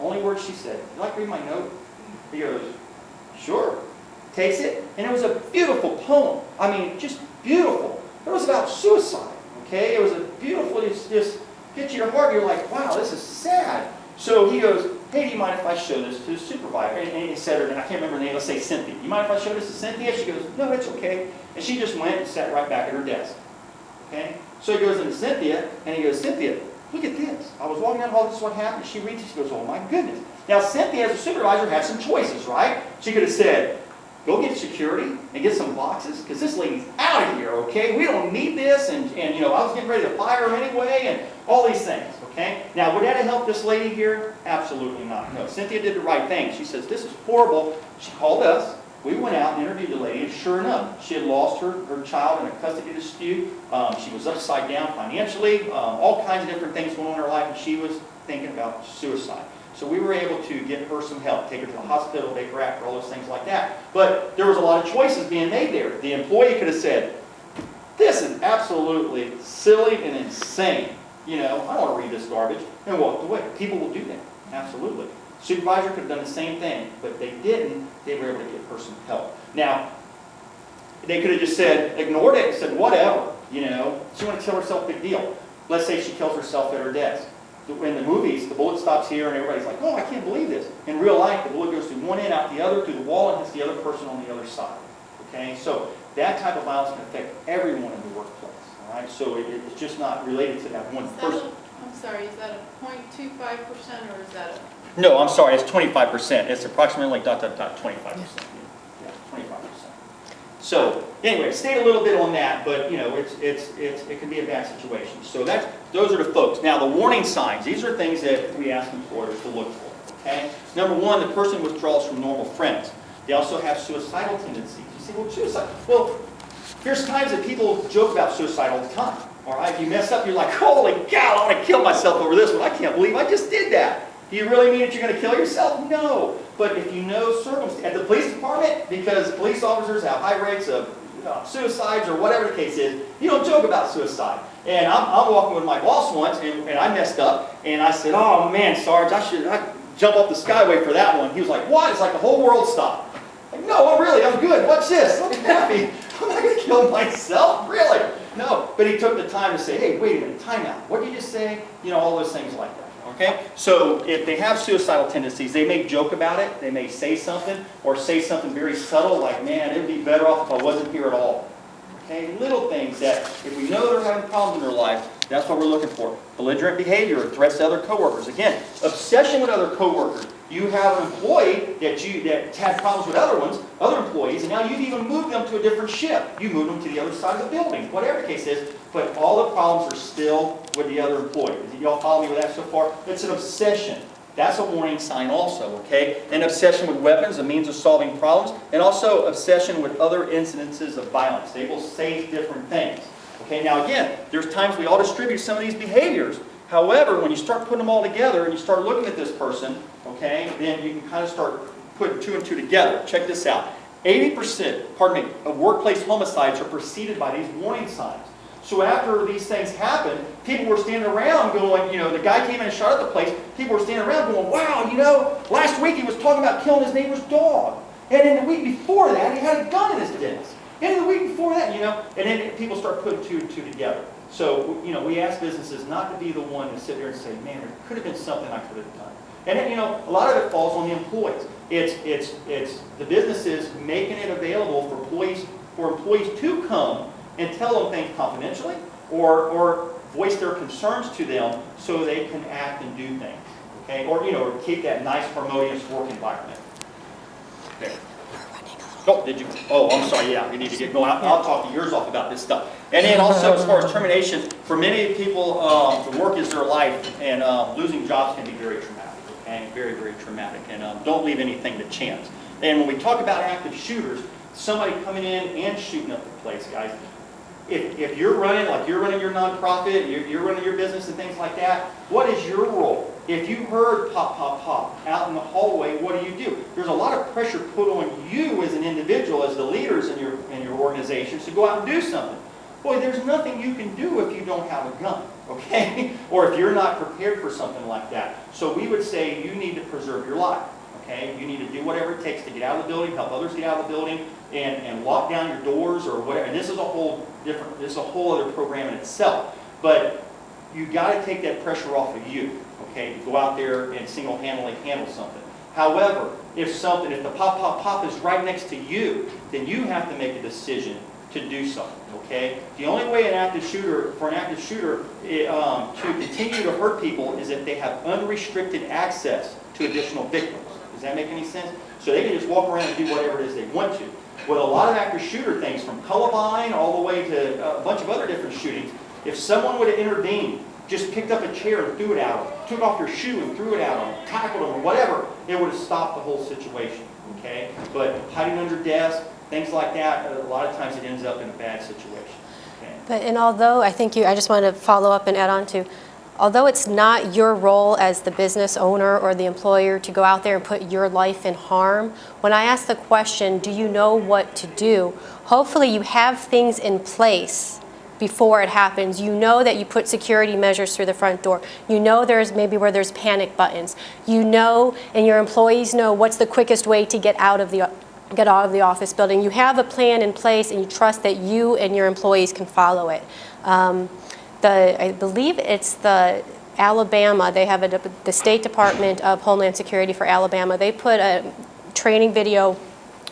Only words she said, would you like to read my note? He goes, sure. Takes it, and it was a beautiful poem. I mean, just beautiful. It was about suicide, okay? It was a beautiful, just gets you to heart. You're like, wow, this is sad. So he goes, hey, do you mind if I show this to the supervisor? And he said, I can't remember her name, let's say Cynthia. You mind if I show this to Cynthia? She goes, no, that's okay. And she just went and sat right back at her desk, okay? So he goes into Cynthia, and he goes, Cynthia, look at this. I was walking down the hall, this is what happened. She reads it, she goes, oh my goodness. Now Cynthia, as a supervisor, had some choices, right? She could have said, go get security and get some boxes, because this lady's out of here, okay? We don't need this, and you know, I was getting ready to fire her anyway, and all these things, okay? Now, would that have helped this lady here? Absolutely not. No, Cynthia did the right thing. She says, this is horrible. She called us. We went out and interviewed the lady, and sure enough, she had lost her child in a custody dispute. She was upside down financially, all kinds of different things going on in her life, and she was thinking about suicide. So we were able to get her some help, take her to the hospital, make her after, all those things like that. But there was a lot of choices being made there. The employee could have said, this is absolutely silly and insane. You know, I don't want to read this garbage, and walked away. People will do that, absolutely. Supervisor could have done the same thing, but they didn't. They were able to get her some help. Now, they could have just said, ignored it and said, whatever, you know. She wanted to kill herself, big deal. Let's say she kills herself at her desk. In the movies, the bullet stops here and everybody's like, oh, I can't believe this. In real life, the bullet goes through one end, out the other, through the wall, and hits the other person on the other side. Okay? So that type of violence can affect everyone in the workplace. All right? So it's just not related to that one person. I'm sorry, is that a 0.25% or is that a... No, I'm sorry, it's 25%. It's approximately 25%. Yeah, 25%. So anyway, stayed a little bit on that, but you know, it can be a bad situation. So those are the folks. Now the warning signs, these are things that we ask employers to look for. Okay? Number one, the person withdraws from normal friends. They also have suicidal tendencies. You say, well, suicide. Well, here's times that people joke about suicide all the time. All right, if you mess up, you're like, holy cow, I want to kill myself over this one. I can't believe I just did that. Do you really mean that you're going to kill yourself? No. But if you know circumstances, at the police department, because police officers have high rates of suicides or whatever the case is, you don't joke about suicide. And I'm walking with my boss once, and I messed up, and I said, oh man, Sarge, I jump up the skyway for that one. He was like, what? It's like the whole world stopped. Like, no, really, I'm good. What's this? I'm happy. I'm not going to kill myself, really. No, but he took the time to say, hey, wait a minute, time out. What did you just say? You know, all those things like that. Okay? So if they have suicidal tendencies, they may joke about it, they may say something, or say something very subtle like, man, it would be better off if I wasn't here at all. Okay? Little things that, if we know they're having problems in their life, that's what we're looking for. Belligerent behavior, threats to other coworkers. Again, obsession with other coworkers. You have an employee that had problems with other employees, and now you've even moved them to a different shift. You moved them to the other side of the building, whatever the case is, but all the problems are still with the other employee. Y'all follow me with that so far? It's an obsession. That's a warning sign also, okay? An obsession with weapons, a means of solving problems, and also obsession with other incidences of violence. They will say different things. Okay, now again, there's times we all distribute some of these behaviors. However, when you start putting them all together and you start looking at this person, okay, then you can kind of start putting two and two together. Check this out. 80%, of workplace homicides are preceded by these warning signs. So after these things happen, people were standing around going, you know, the guy came in and shot at the place, people were standing around going, wow, you know, last week he was talking about killing his neighbor's dog. And then the week before that, he had a gun in his desk. And the week before that, you know, and then people start putting two and two together. So, you know, we ask businesses not to be the one to sit there and say, man, there could have been something I could have done. And then, you know, a lot of it falls on the employees. It's the businesses making it available for employees to come and tell them things confidentially or voice their concerns to them so they can act and do things. Okay? Or, you know, or keep that nice, harmonious work environment. Okay. Oh, did you? Oh, I'm sorry. Yeah, we need to get going. I'll talk to yours off about this stuff. And then also, as far as termination, for many people, the work is their life, and losing jobs can be very traumatic. Okay, very, very traumatic. And don't leave anything to chance. And when we talk about active shooters, somebody coming in and shooting up the place, guys. If you're running, like you're running your nonprofit, you're running your business and things like that, what is your role? If you heard pop, pop, pop out in the hallway, what do? There's a lot of pressure put on you as an individual, as the leaders in your organizations, to go out and do something. Boy, there's nothing you can do if you don't have a gun, okay? Or if you're not prepared for something like that. So we would say you need to preserve your life, okay? You need to do whatever it takes to get out of the building, help others get out of the building, and lock down your doors or whatever. And this is a whole other program in itself. But you got to take that pressure off of you, okay, to go out there and single-handedly handle something. However, if the pop, pop, pop is right next to you, then you have to make a decision to do something, okay? The only way for an active shooter to continue to hurt people is if they have unrestricted access to additional victims. Does that make any sense? So they can just walk around and do whatever it is they want to. With a lot of active shooter things, from Columbine all the way to a bunch of other different shootings, if someone would have intervened, just picked up a chair and threw it at them, took off your shoe and threw it at them, tackled them or whatever, it would have stopped the whole situation, okay? But hiding under desks, things like that, a lot of times it ends up in a bad situation. Okay? But, and although I just want to follow up and add on to, although it's not your role as the business owner or the employer to go out there and put your life in harm, when I ask the question, do you know what to do? Hopefully you have things in place before it happens. You know that you put security measures through the front door. You know there's maybe where there's panic buttons. You know, and your employees know what's the quickest way to get out of the office building. You have a plan in place and you trust that you and your employees can follow it. I believe it's the Alabama, they have the State Department of Homeland Security for Alabama. They put a training video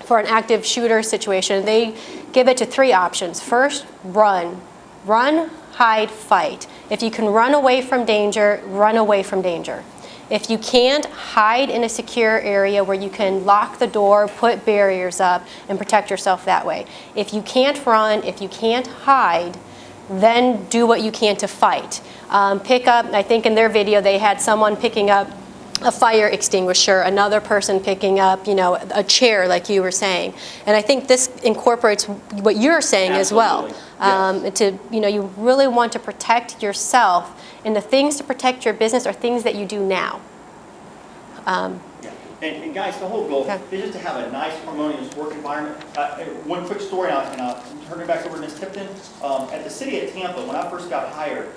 for an active shooter situation. They give it to 3 options. First, run. Run, hide, fight. If you can run away from danger, run away from danger. If you can't, hide in a secure area where you can lock the door, put barriers up, and protect yourself that way. If you can't run, if you can't hide, then do what you can to fight. Pick up, I think in their video they had someone picking up a fire extinguisher, another person picking up, you know, a chair like you were saying. And I think this incorporates what you're saying as well. Yes. You really want to protect yourself, and the things to protect your business are things that you do now. And guys, the whole goal Okay. is just to have a nice, harmonious work environment. One quick story, and I'll turn it back over to Ms. Tipton. At the city of Tampa, when I first got hired,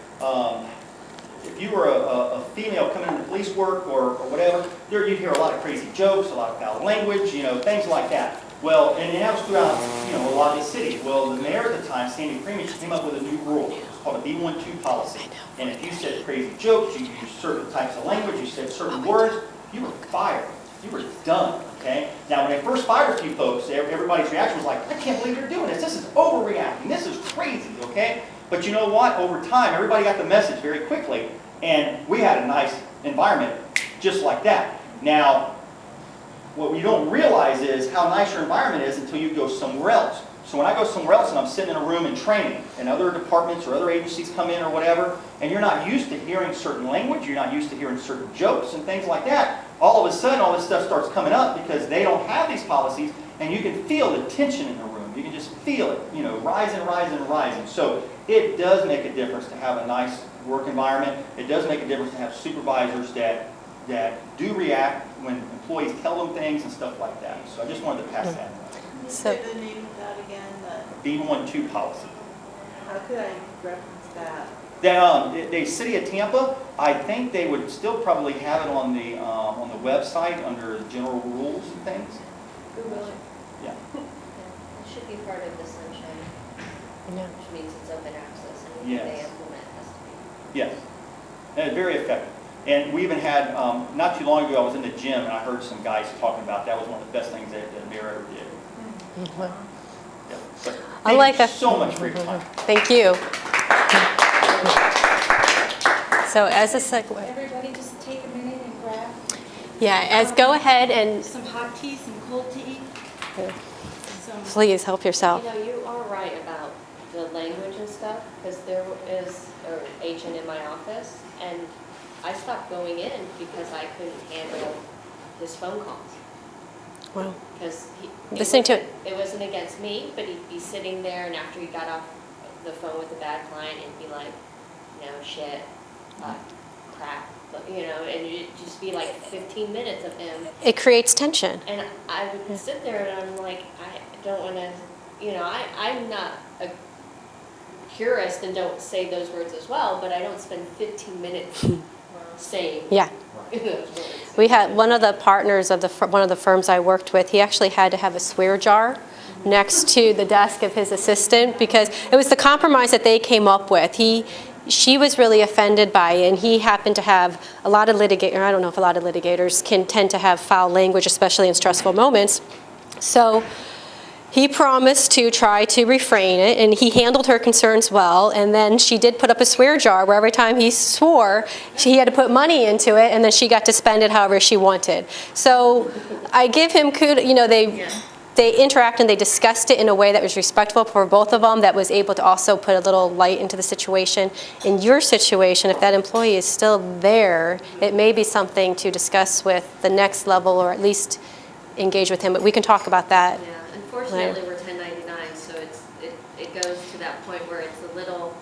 if you were a female coming into police work or whatever, you'd hear a lot of crazy jokes, a lot of foul language, things like that. Well, and that was throughout, a lot of these cities. Well, the mayor at the time, Sandy Freeman, she came up with a new rule. It's called a B12 policy. And if you said crazy jokes, you used certain types of language, you said certain words, you were fired. You were done, okay? Now, when they first fired a few folks, everybody's reaction was like, I can't believe you're doing this. This is overreacting. This is crazy, okay? But you know what? Over time, everybody got the message very quickly, and we had a nice environment just like that. Now, what you don't realize is how nice your environment is until you go somewhere else. So when I go somewhere else and I'm sitting in a room in training, and other departments or other agencies come in or whatever, and you're not used to hearing certain language, you're not used to hearing certain jokes and things like that, all of a sudden all this stuff starts coming up because they don't have these policies, and you can feel the tension in the room. You can just feel it, rising, rising, rising. So it does make a difference to have a nice work environment. It does make a difference to have supervisors that do react when employees tell them things and stuff like that. So I just wanted to pass that. Can you So- say the name of that again? B12 policy. How could I reference that? The city of Tampa, I think they would still probably have it on the website under general rules and things. Google it. Yeah. It should be part of the sunshine, No. which means it's open access, and anything they Yes. implement has to be. Yes. And it's very effective. And we even had, not too long ago, I was in the gym and I heard some guys talking about that was one of the best things that the mayor ever did. Well, Yeah. But I like thank you that. so much for your time. Thank you. So as a segue, Everybody just take a minute and grab go ahead and some hot tea, some cold tea, some. please help yourself. You know, you are right about the language and stuff, because there is an agent in my office, and I stopped going in because I couldn't handle his phone calls. Wow. Because Listening to it. It wasn't against me, but he'd be sitting there, and after he got off the phone with a bad client, it'd be like, shit, crap, and it'd just be like 15 minutes of him. It creates tension. And I would sit there and I'm like, I don't want to, I'm not a purist and don't say those words as well, but I don't spend 15 minutes saying Yeah. those words. We had one of the partners of one of the firms I worked with, he actually had to have a swear jar next to the desk of his assistant because it was the compromise that they came up with. She was really offended by it, and he happened to have a lot of litigators. I don't know if a lot of litigators can tend to have foul language, especially in stressful moments. So he promised to try to refrain it, and he handled her concerns well, and then she did put up a swear jar where every time he swore, he had to put money into it, and then she got to spend it however she wanted. So I give him kudos, they interacted and they discussed it in a way that was respectful for both of them, that was able to also put a little light into the situation. In your situation, if that employee is still there, it may be something to discuss with the next level, or at least engage with him, but we can talk about that. Yeah, unfortunately, we're 1099, so it goes to that point where it's a little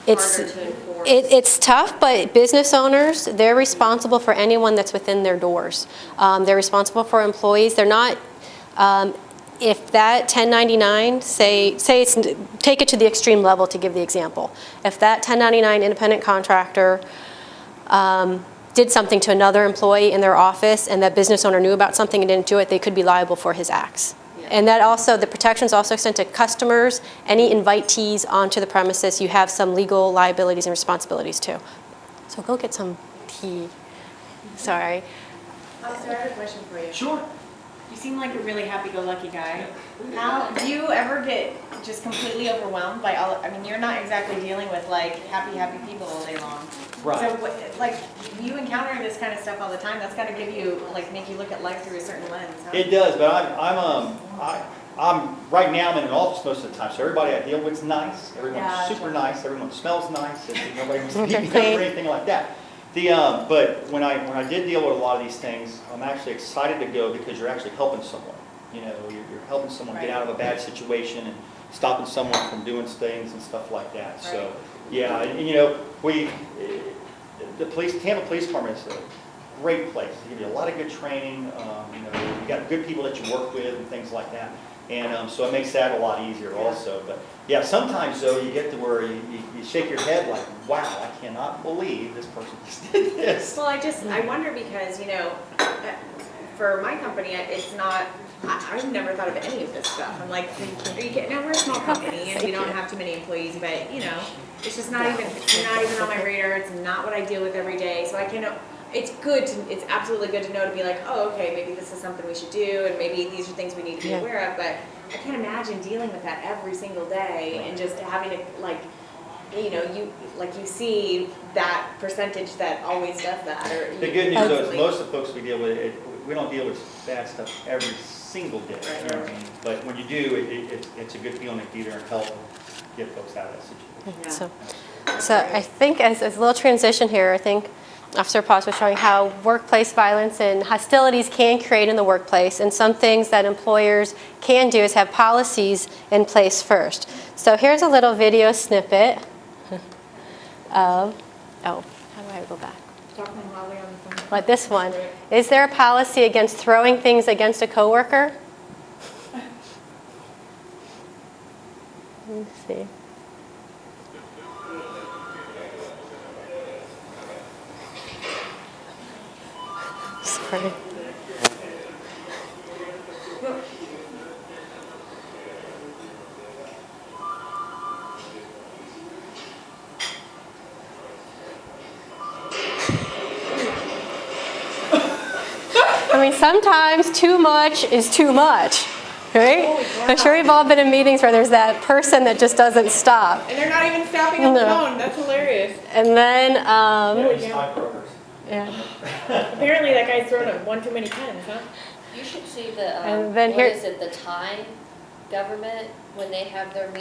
harder to enforce. It's tough, but business owners, they're responsible for anyone that's within their doors. They're responsible for employees. They're not, if that 1099, say it's, take it to the extreme level to give the example. If that 1099 independent contractor did something to another employee in their office and that business owner knew about something and didn't do it, they could be liable for his acts. Yeah. And that also, the protections also extend to customers, any invitees onto the premises. You have some legal liabilities and responsibilities too. So go get some tea. Sorry. Officer, I have a question for you. Sure. You seem like a really happy-go-lucky guy. How do you ever get just completely overwhelmed by all? I mean, you're not exactly dealing with like happy people all day long. Right. So, you encounter this kind of stuff all the time. That's got to give you make you look at life through a certain lens. Huh? It does, but I'm right now I'm in an office most of the time, so everybody I deal with is nice. Everyone's Yeah, super sure. nice. Everyone smells nice. And nobody wants to beat me up or anything like that. But when I did deal with a lot of these things, I'm actually excited to go because you're actually helping someone. You're helping someone get out of a bad situation and stopping someone from doing things and stuff like that. So, yeah, and the Tampa Police Department is great place. They give you a lot of good training. You got good people that you work with and things like that. And so it makes that a lot easier also. But yeah, sometimes though you get to where you shake your head like, wow, I cannot believe this person just did this. Well, I wonder because, for my company, it's not, I've never thought of any of this stuff. I'm like, are you kidding? Now, we're a small company and we don't have too many employees, but, it's just not even on my radar. It's not what I deal with every day. So it's absolutely good to know, to be like, oh, okay, maybe this is something we should do, and maybe these are things we need to be aware of, but I can't imagine dealing with that every single day and just having to, you see that percentage that always does that. Or The good news though is most of the folks we deal with, we don't deal with bad stuff every single day. You know what I mean? But when you do, it's a good feeling to be there and help get folks out of that situation. Yeah. So I think as a little transition here, I think Officer Potts was showing how workplace violence and hostilities can create in the workplace, and some things that employers can do is have policies in place first. So here's a little video snippet of, how do I go back? talking loudly on the phone. Like this one. Is there a policy against throwing things against a coworker? Let me see. Sorry. I mean, sometimes too much is too much, right? I'm sure we've all been in meetings where there's that person that just doesn't stop. And they're not even stopping on the phone. That's hilarious. And then, Yeah. Apparently that guy's thrown one too many pens, huh? You should see the, And then here- the Thai government, when they have their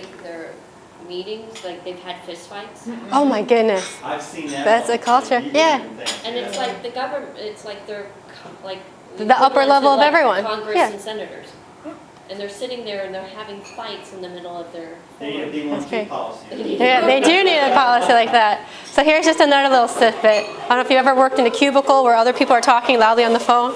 meetings, like they've had fistfights. oh my goodness. I've seen that. That's a culture, yeah. And it's like the government, it's like they're like. The upper equivalent level to, of like, everyone, Congress yeah. and senators. And they're sitting there and they're having fights in the middle of their. They need a B1G Okay. policy. Yeah, they do need a policy like that. So here's just another little snippet. I don't know if you ever worked in a cubicle where other people are talking loudly on the phone.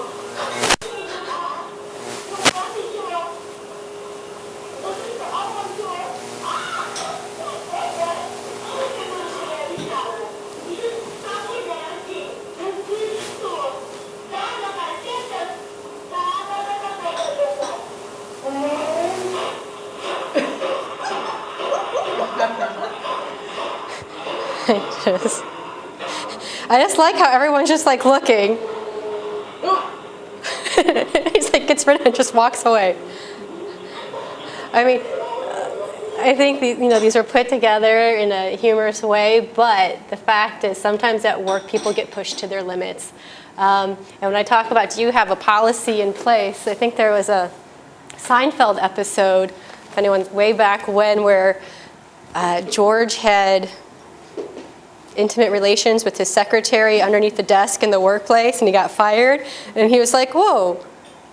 I just like how everyone's just like looking. He's like gets rid of it and just walks away. I mean, I think these are put together in a humorous way, but the fact is sometimes at work people get pushed to their limits. And when I talk about do you have a policy in place, I think there was a Seinfeld episode, if anyone's way back when, where George had intimate relations with his secretary underneath the desk in the workplace, and he got fired. And he was like, whoa,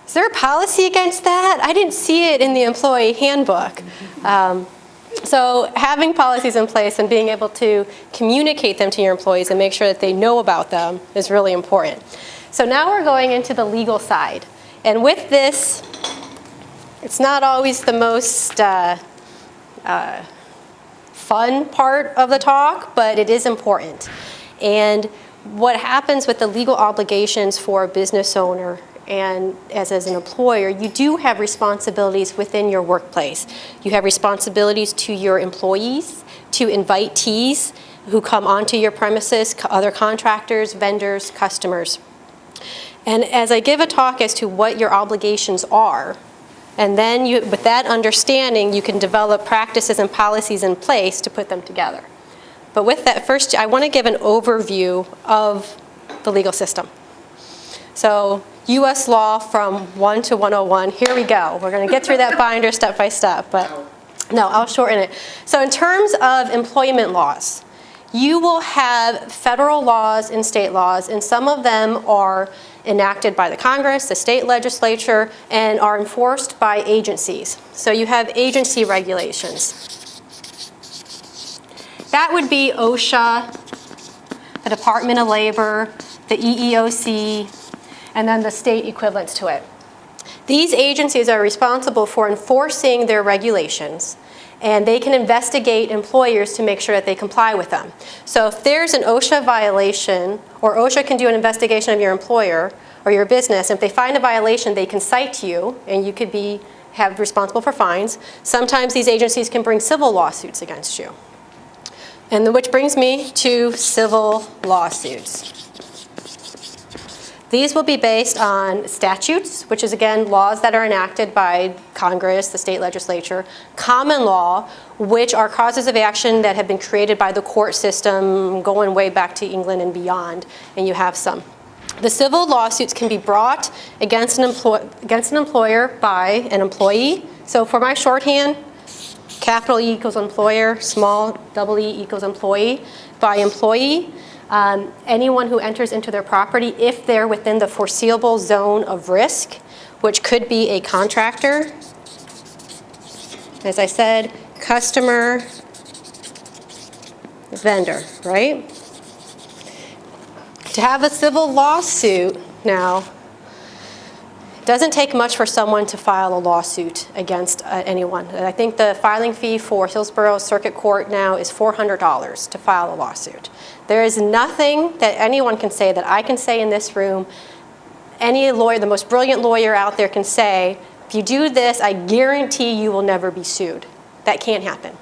is there a policy against that? I didn't see it in the employee handbook. So having policies in place and being able to communicate them to your employees and make sure that they know about them is really important. So now we're going into the legal side. And with this, it's not always the most fun part of the talk, but it is important. And what happens with the legal obligations for a business owner and as an employer, you do have responsibilities within your workplace. You have responsibilities to your employees, to invitees who come onto your premises, other contractors, vendors, customers. And as I give a talk as to what your obligations are, and then with that understanding, you can develop practices and policies in place to put them together. But with that, first, I want to give an overview of the legal system. So, U.S. law from 1 to 101, here we go. We're going to get through that binder step by step, but no, I'll shorten it. So in terms of employment laws, you will have federal laws and state laws, and some of them are enacted by the Congress, the state legislature, and are enforced by agencies. So you have agency regulations. That would be OSHA, the Department of Labor, the EEOC, and then the state equivalents to it. These agencies are responsible for enforcing their regulations, and they can investigate employers to make sure that they comply with them. So if there's an OSHA violation, or OSHA can do an investigation of your employer or your business, and if they find a violation, they can cite you, and you could be responsible for fines. Sometimes these agencies can bring civil lawsuits against you. And which brings me to civil lawsuits. These will be based on statutes, which is again laws that are enacted by Congress, the state legislature, common law, which are causes of action that have been created by the court system going way back to England and beyond, and you have some. The civil lawsuits can be brought against an employer by an employee. So for my shorthand, capital E equals employer, small double e equals employee, by employee. Anyone who enters into their property if they're within the foreseeable zone of risk, which could be a contractor. As I said, customer, vendor, right? To have a civil lawsuit now, it doesn't take much for someone to file a lawsuit against anyone. I think the filing fee for Hillsborough Circuit Court now is $400 to file a lawsuit. There is nothing that anyone can say, that I can say in this room, any lawyer, the most brilliant lawyer out there can say, if you do this, I guarantee you will never be sued. That can't happen.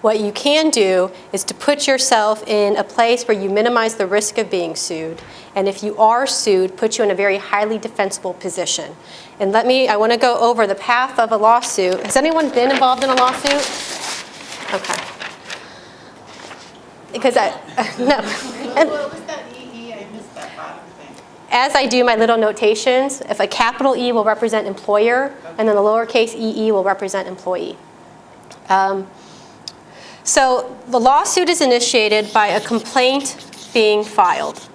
What you can do is to put yourself in a place where you minimize the risk of being sued, and if you are sued, put you in a very highly defensible position. And I want to go over the path of a lawsuit. Has anyone been involved in a lawsuit? Okay. Because no. What was that EE? I missed that bottom thing. As I do my little notations, if a capital E will represent employer, and then the lowercase EE will represent employee. So the lawsuit is initiated by a complaint being filed.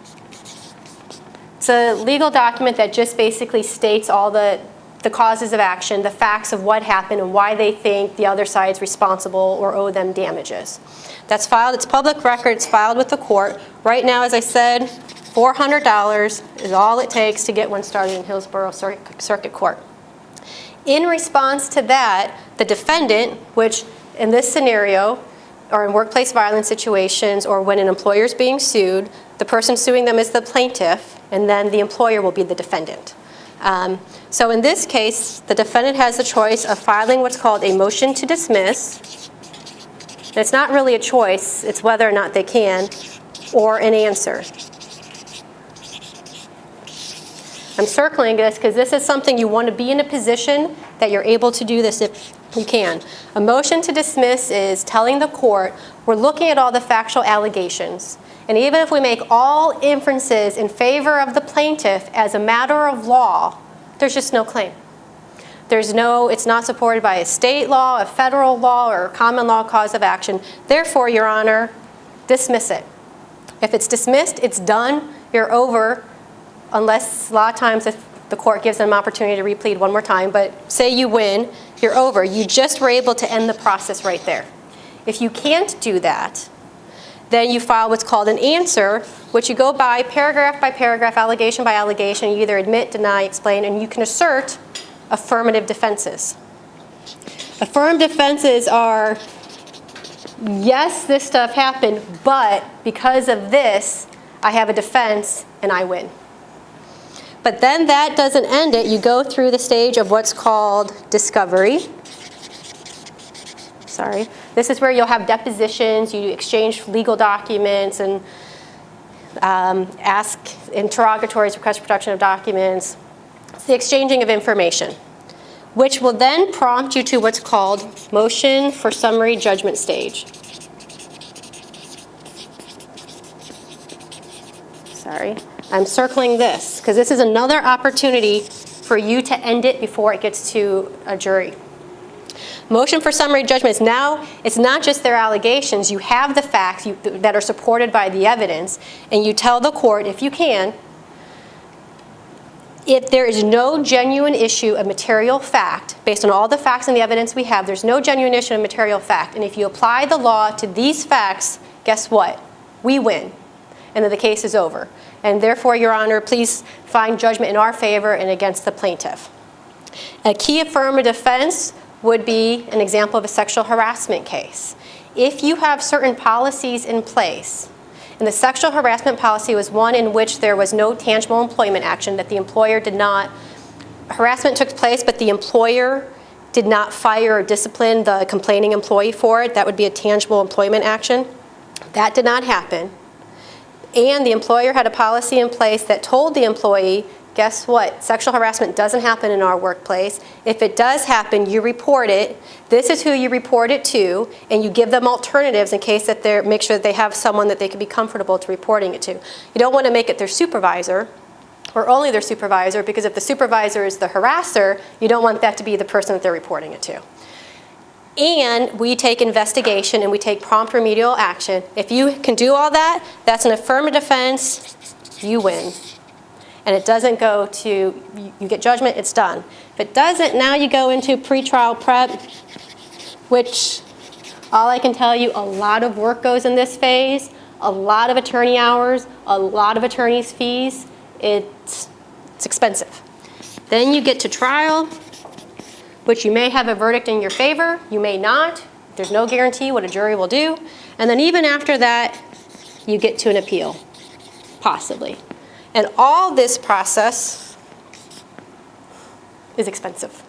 It's a legal document that just basically states all the causes of action, the facts of what happened, and why they think the other side's responsible or owe them damages. That's filed, it's public record, it's filed with the court. Right now, as I said, $400 is all it takes to get one started in Hillsborough Circuit Court. In response to that, the defendant, which in this scenario, or in workplace violence situations, or when an employer is being sued, the person suing them is the plaintiff, and then the employer will be the defendant. So in this case, the defendant has the choice of filing what's called a motion to dismiss. And it's not really a choice, it's whether or not they can, or an answer. I'm circling this because this is something you want to be in a position that you're able to do this if you can. A motion to dismiss is telling the court, we're looking at all the factual allegations, and even if we make all inferences in favor of the plaintiff as a matter of law, there's just no claim. It's not supported by a state law, a federal law, or a common law cause of action. Therefore, Your Honor, dismiss it. If it's dismissed, it's done, you're over, unless a lot of times if the court gives them an opportunity to replead one more time, but say you win, you're over. You just were able to end the process right there. If you can't do that, then you file what's called an answer, which you go by paragraph, allegation by allegation. You either admit, deny, explain, and you can assert affirmative defenses. Affirmative defenses are, yes, this stuff happened, but because of this, I have a defense and I win. But then that doesn't end it. You go through the stage of what's called discovery. Sorry. This is where you'll have depositions, you exchange legal documents, and ask interrogatories, request for production of documents. It's the exchanging of information, which will then prompt you to what's called motion for summary judgment stage. Sorry. I'm circling this because this is another opportunity for you to end it before it gets to a jury. Motion for summary judgment is now, it's not just their allegations. You have the facts that are supported by the evidence, and you tell the court, if you can, if there is no genuine issue of material fact, based on all the facts and the evidence we have, there's no genuine issue of material fact, and if you apply the law to these facts, guess what? We win. and then the case is over. And therefore, Your Honor, please find judgment in our favor and against the plaintiff. A key affirmative defense would be an example of a sexual harassment case. If you have certain policies in place, and the sexual harassment policy was one in which there was no tangible employment action, that the employer did not, harassment took place, but the employer did not fire or discipline the complaining employee for it, that would be a tangible employment action. That did not happen. And the employer had a policy in place that told the employee, guess what? Sexual harassment doesn't happen in our workplace. If it does happen, you report it. This is who you report it to, and you give them alternatives in case that they're, make sure that they have someone that they can be comfortable to reporting it to. You don't want to make it their supervisor, or only their supervisor, because if the supervisor is the harasser, you don't want that to be the person that they're reporting it to. And we take investigation and we take prompt remedial action. If you can do all that, that's an affirmative defense, you win. And it doesn't go to, you get judgment, it's done. If it doesn't, now you go into pretrial prep, which all I can tell you, a lot of work goes in this phase, a lot of attorney hours, a lot of attorney's fees. It's expensive. Then you get to trial, which you may have a verdict in your favor, you may not. There's no guarantee what a jury will do. And then even after that, you get to an appeal, possibly. And all this process is expensive.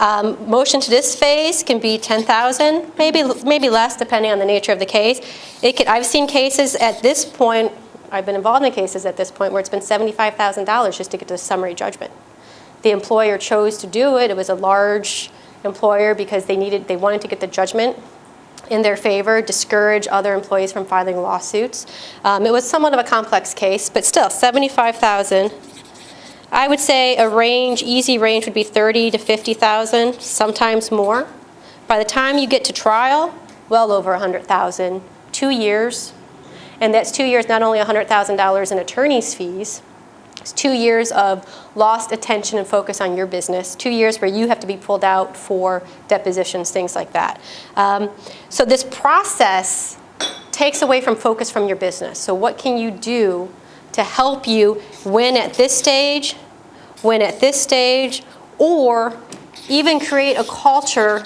Motion to this phase can be $10,000, maybe less, depending on the nature of the case. I've seen cases at this point, I've been involved in cases at this point where it's been $75,000 just to get to summary judgment. The employer chose to do it. It was a large employer because they wanted to get the judgment in their favor, discourage other employees from filing lawsuits. It was somewhat of a complex case, but still, $75,000. I would say a range, easy range would be $30,000 to $50,000, sometimes more. By the time you get to trial, well over $100,000, 2 years. And that's 2 years, not only $100,000 in attorney's fees, it's 2 years of lost attention and focus on your business, 2 years where you have to be pulled out for depositions, things like that. So this process takes away from focus from your business. So what can you do to help you win at this stage, or even create a culture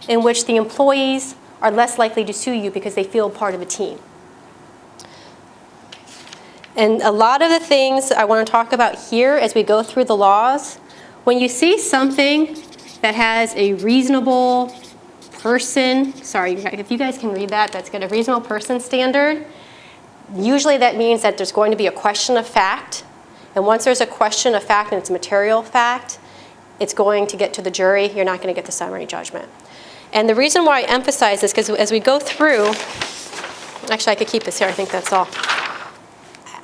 in which the employees are less likely to sue you because they feel part of a team? And a lot of the things I want to talk about here as we go through the laws, when you see something that has a reasonable person, sorry, if you guys can read that, that's got a reasonable person standard, usually that means that there's going to be a question of fact. And once there's a question of fact and it's a material fact, it's going to get to the jury. You're not going to get the summary judgment. And the reason why I emphasize this, because as we go through, actually I could keep this here, I think that's all.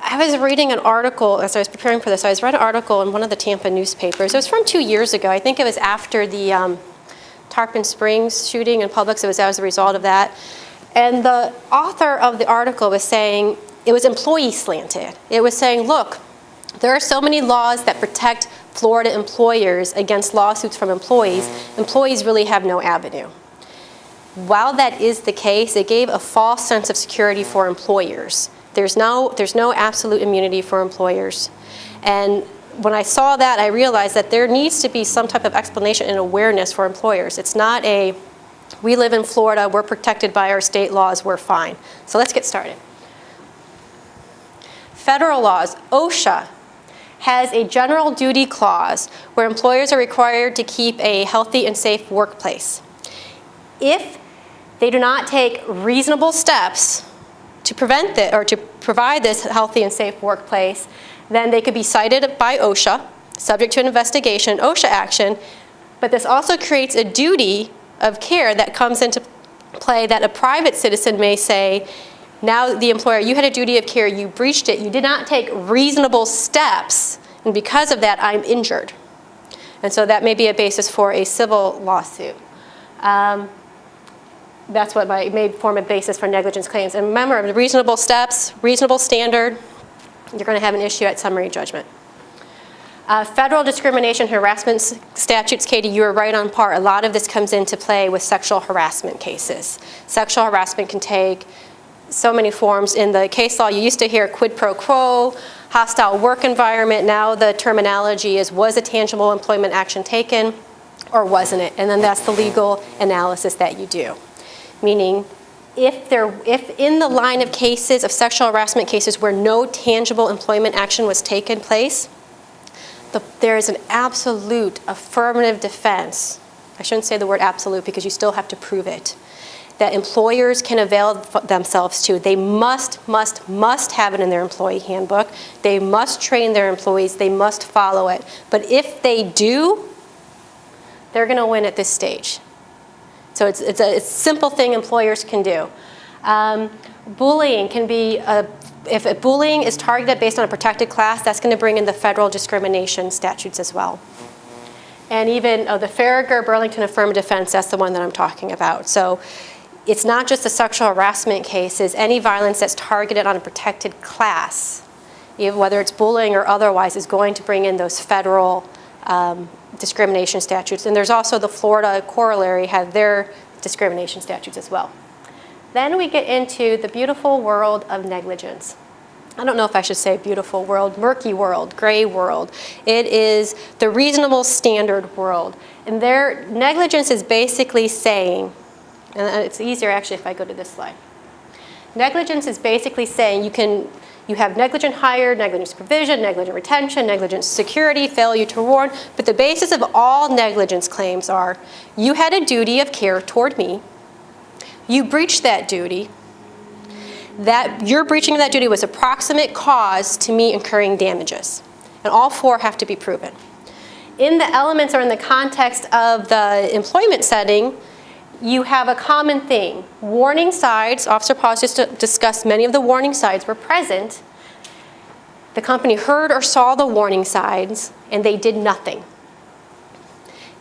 I was reading an article, as I was preparing for this, I read an article in one of the Tampa newspapers. It was from 2 years ago. I think it was after the Tarpon Springs shooting in Publix. It was as a result of that. And the author of the article was saying, it was employee slanted. It was saying, look, there are so many laws that protect Florida employers against lawsuits from employees. Employees really have no avenue. While that is the case, it gave a false sense of security for employers. There's no absolute immunity for employers. And when I saw that, I realized that there needs to be some type of explanation and awareness for employers. It's not a, we live in Florida, we're protected by our state laws, we're fine. So let's get started. Federal laws, OSHA has a general duty clause where employers are required to keep a healthy and safe workplace. If they do not take reasonable steps to prevent it or to provide this healthy and safe workplace, then they could be cited by OSHA, subject to an investigation, OSHA action, but this also creates a duty of care that comes into play that a private citizen may say, now the employer, you had a duty of care, you breached it, you did not take reasonable steps, and because of that, I'm injured. And so that may be a basis for a civil lawsuit. That's what may form a basis for negligence claims. And remember, the reasonable steps, reasonable standard, you're going to have an issue at summary judgment. Federal discrimination harassment statutes, Katie, you are right on par. A lot of this comes into play with sexual harassment cases. Sexual harassment can take so many forms. In the case law, you used to hear quid pro quo, hostile work environment. Now the terminology is, was a tangible employment action taken or wasn't it? And then that's the legal analysis that you do. Meaning, if in the line of cases, of sexual harassment cases where no tangible employment action was taken place, there is an absolute affirmative defense. I shouldn't say the word absolute because you still have to prove it, that employers can avail themselves to. They must have it in their employee handbook. They must train their employees. They must follow it. But if they do, they're going to win at this stage. So it's a simple thing employers can do. Bullying can be, if bullying is targeted based on a protected class, that's going to bring in the federal discrimination statutes as well. And even the Farragher-Burlington affirmative defense, that's the one that I'm talking about. So it's not just the sexual harassment cases. Any violence that's targeted on a protected class, whether it's bullying or otherwise, is going to bring in those federal discrimination statutes. And there's also the Florida corollary, have their discrimination statutes as well. Then we get into the beautiful world of negligence. I don't know if I should say beautiful world, murky world, gray world. It is the reasonable standard world. And their negligence is basically saying, and it's easier actually if I go to this slide. Negligence is basically saying you have negligent hire, negligent supervision, negligent retention, negligent security, failure to warn, but the basis of all negligence claims are, you had a duty of care toward me, you breached that duty, that your breaching of that duty was a proximate cause to me incurring damages. And all four have to be proven. In the elements or in the context of the employment setting, you have a common thing. Warning signs, Officer Paws just discussed many of the warning signs were present. The company heard or saw the warning signs and they did nothing.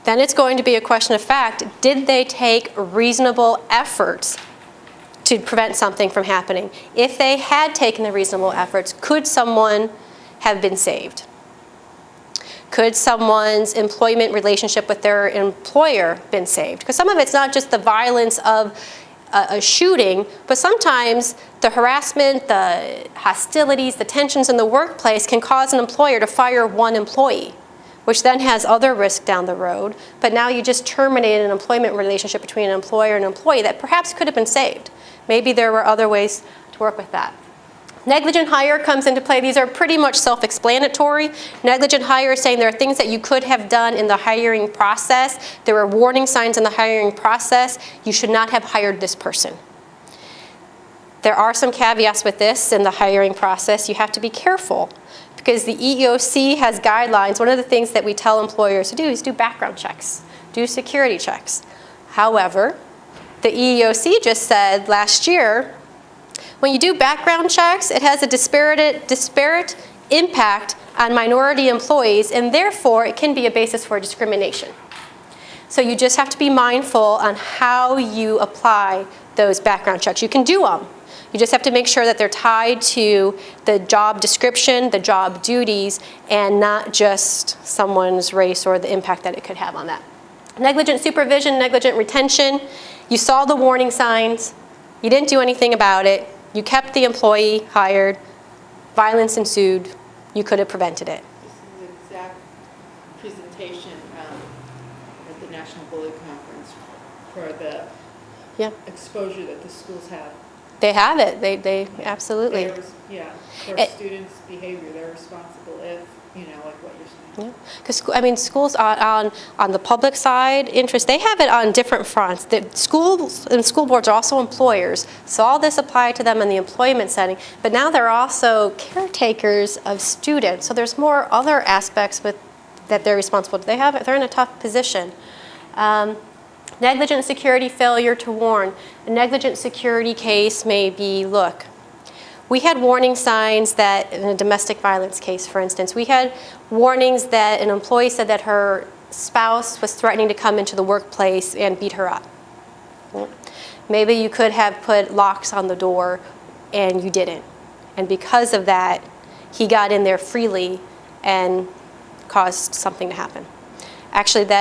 Then it's going to be a question of fact, did they take reasonable efforts to prevent something from happening? If they had taken the reasonable efforts, could someone have been saved? Could someone's employment relationship with their employer been saved? Because some of it's not just the violence of a shooting, but sometimes the harassment, the hostilities, the tensions in the workplace can cause an employer to fire one employee, which then has other risk down the road. But now you just terminated an employment relationship between an employer and an employee that perhaps could have been saved. Maybe there were other ways to work with that. Negligent hire comes into play. These are pretty much self-explanatory. Negligent hire is saying there are things that you could have done in the hiring process. There were warning signs in the hiring process. You should not have hired this person. There are some caveats with this in the hiring process. You have to be careful because the EEOC has guidelines. One of the things that we tell employers to do is do background checks, do security checks. However, the EEOC just said last year, when you do background checks, it has a disparate impact on minority employees, and therefore it can be a basis for discrimination. So you just have to be mindful on how you apply those background checks. You can do them. You just have to make sure that they're tied to the job description, the job duties, and not just someone's race or the impact that it could have on that. Negligent supervision, negligent retention. You saw the warning signs. You didn't do anything about it. You kept the employee hired. Violence ensued. You could have prevented it. This is the exact presentation at the National Bully Conference for the exposure that the schools have. They have it. They absolutely. For students' behavior, they're responsible if, like what you're saying. Because schools on the public side interest, they have it on different fronts. The schools and school boards are also employers, so all this applied to them in the employment setting. But now they're also caretakers of students, so there's more other aspects that they're responsible. They're in a tough position. Negligent security, failure to warn. A negligent security case may be, look, we had warning signs that, in a domestic violence case, for instance, we had warnings that an employee said that her spouse was threatening to come into the workplace and beat her up. Maybe you could have put locks on the door and you didn't. And because of that, he got in there freely and caused something to happen. Actually,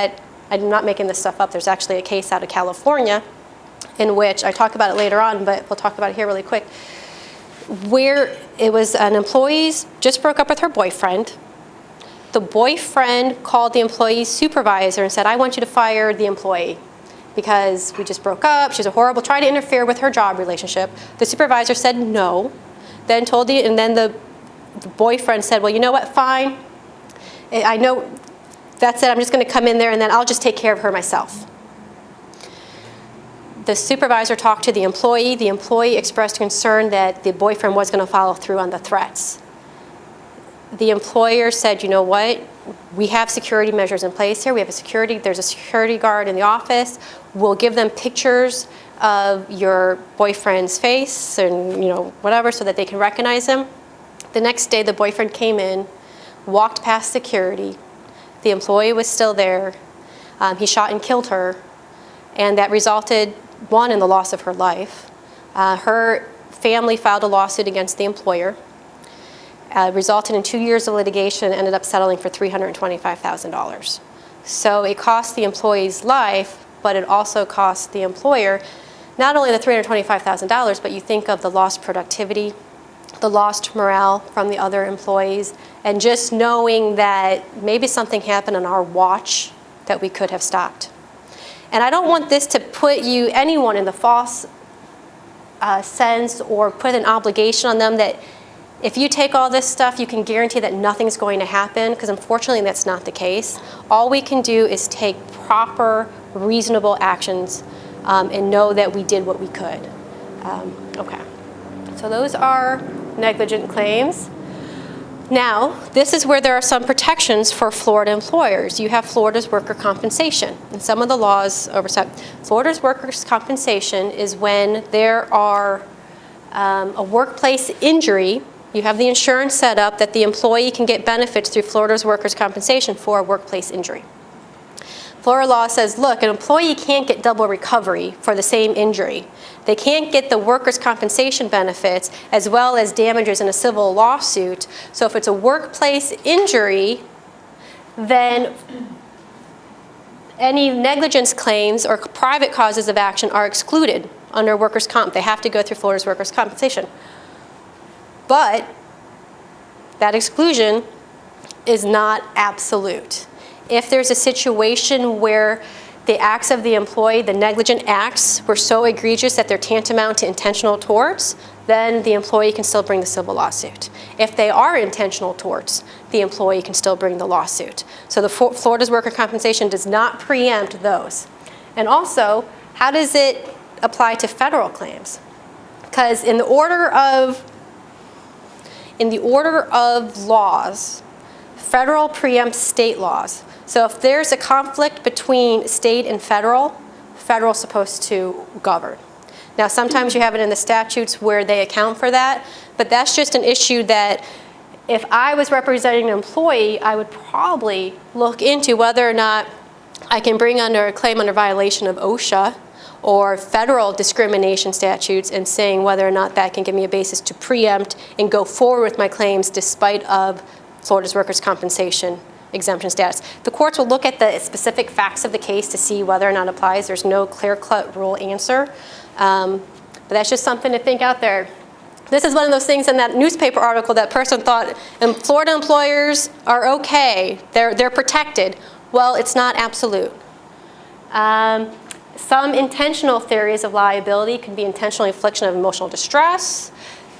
I'm not making this stuff up. There's actually a case out of California in which, I talk about it later on, but we'll talk about it here really quick, where it was an employee just broke up with her boyfriend. The boyfriend called the employee's supervisor and said, I want you to fire the employee because we just broke up, she's a horrible, tried to interfere with her job relationship. The supervisor said no, then the boyfriend said, well, you know what, fine. I know, that's it, I'm just gonna come in there and then I'll just take care of her myself. The supervisor talked to the employee expressed concern that the boyfriend was gonna follow through on the threats. The employer said, you know what, we have security measures in place here. There's a security guard in the office. We'll give them pictures of your boyfriend's face and whatever so that they can recognize him. The next day the boyfriend came in, walked past security. The employee was still there. He shot and killed her, and that resulted, one, in the loss of her life. Her family filed a lawsuit against the employer. Resulted in 2 years of litigation and ended up settling for $325,000. So it cost the employee's life, but it also cost the employer not only the $325,000, but you think of the lost productivity, the lost morale from the other employees, and just knowing that maybe something happened on our watch that we could have stopped. And I don't want this to put anyone in the false sense or put an obligation on them that if you take all this stuff, you can guarantee that nothing's going to happen, because unfortunately that's not the case. All we can do is take proper, reasonable actions and know that we did what we could. Okay, so those are negligent claims. Now, this is where there are some protections for Florida employers. You have Florida's worker compensation, and some of the laws oversight. Florida's workers' compensation is when there are a workplace injury. You have the insurance set up that the employee can get benefits through Florida's workers' compensation for a workplace injury. Florida law says, look, an employee can't get double recovery for the same injury. They can't get the workers' compensation benefits as well as damages in a civil lawsuit. So if it's a workplace injury, then any negligence claims or private causes of action are excluded under workers' comp. They have to go through Florida's workers' compensation. But that exclusion is not absolute. If there's a situation where the acts of the employee, the negligent acts, were so egregious that they're tantamount to intentional torts, then the employee can still bring the civil lawsuit. If they are intentional torts, the employee can still bring the lawsuit. So the Florida's workers' compensation does not preempt those. And also, how does it apply to federal claims? Because in the order of laws, federal preempts state laws. So if there's a conflict between state and federal's supposed to govern. Now sometimes you have it in the statutes where they account for that, but that's just an issue that if I was representing an employee, I would probably look into whether or not I can bring under a claim under violation of OSHA or federal discrimination statutes, and saying whether or not that can give me a basis to preempt and go forward with my claims despite of Florida's workers' compensation exemption status. The courts will look at the specific facts of the case to see whether or not it applies. There's no clear-cut rule answer, but that's just something to think out there. This is one of those things in that newspaper article that person thought Florida employers are okay, they're protected. Well, it's not absolute. Some intentional theories of liability can be intentional infliction of emotional distress,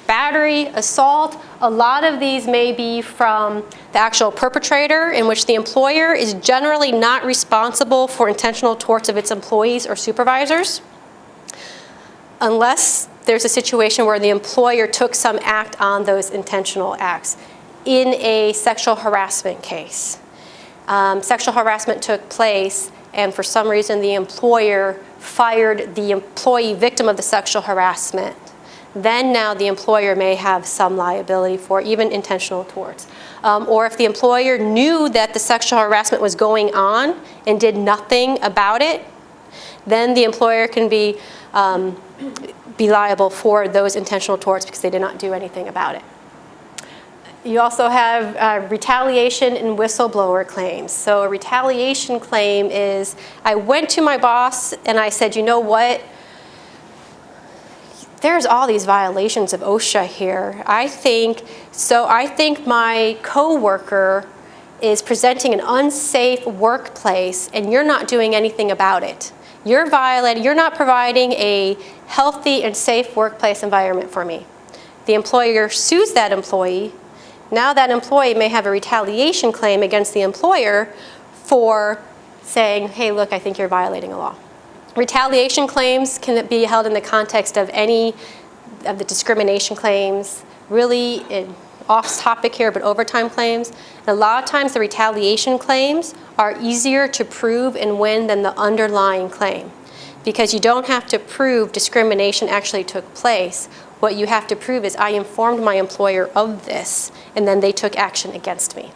battery, assault. A lot of these may be from the actual perpetrator, in which the employer is generally not responsible for intentional torts of its employees or supervisors, unless there's a situation where the employer took some act on those intentional acts. In a sexual harassment case, sexual harassment took place, and for some reason the employer fired the employee victim of the sexual harassment. Then now the employer may have some liability for even intentional torts. Or if the employer knew that the sexual harassment was going on and did nothing about it, then the employer can be liable for those intentional torts because they did not do anything about it. You also have retaliation and whistleblower claims. So a retaliation claim is, I went to my boss and I said, you know what, there's all these violations of OSHA here. I think my coworker is presenting an unsafe workplace and you're not doing anything about it. You're not providing a healthy and safe workplace environment for me. The employer sues that employee. Now that employee may have a retaliation claim against the employer for saying, hey, look, I think you're violating a law. Retaliation claims can be held in the context of any of the discrimination claims, really off topic here, but overtime claims. And a lot of times the retaliation claims are easier to prove and win than the underlying claim, because you don't have to prove discrimination actually took place. What you have to prove is I informed my employer of this, and then they took action against me.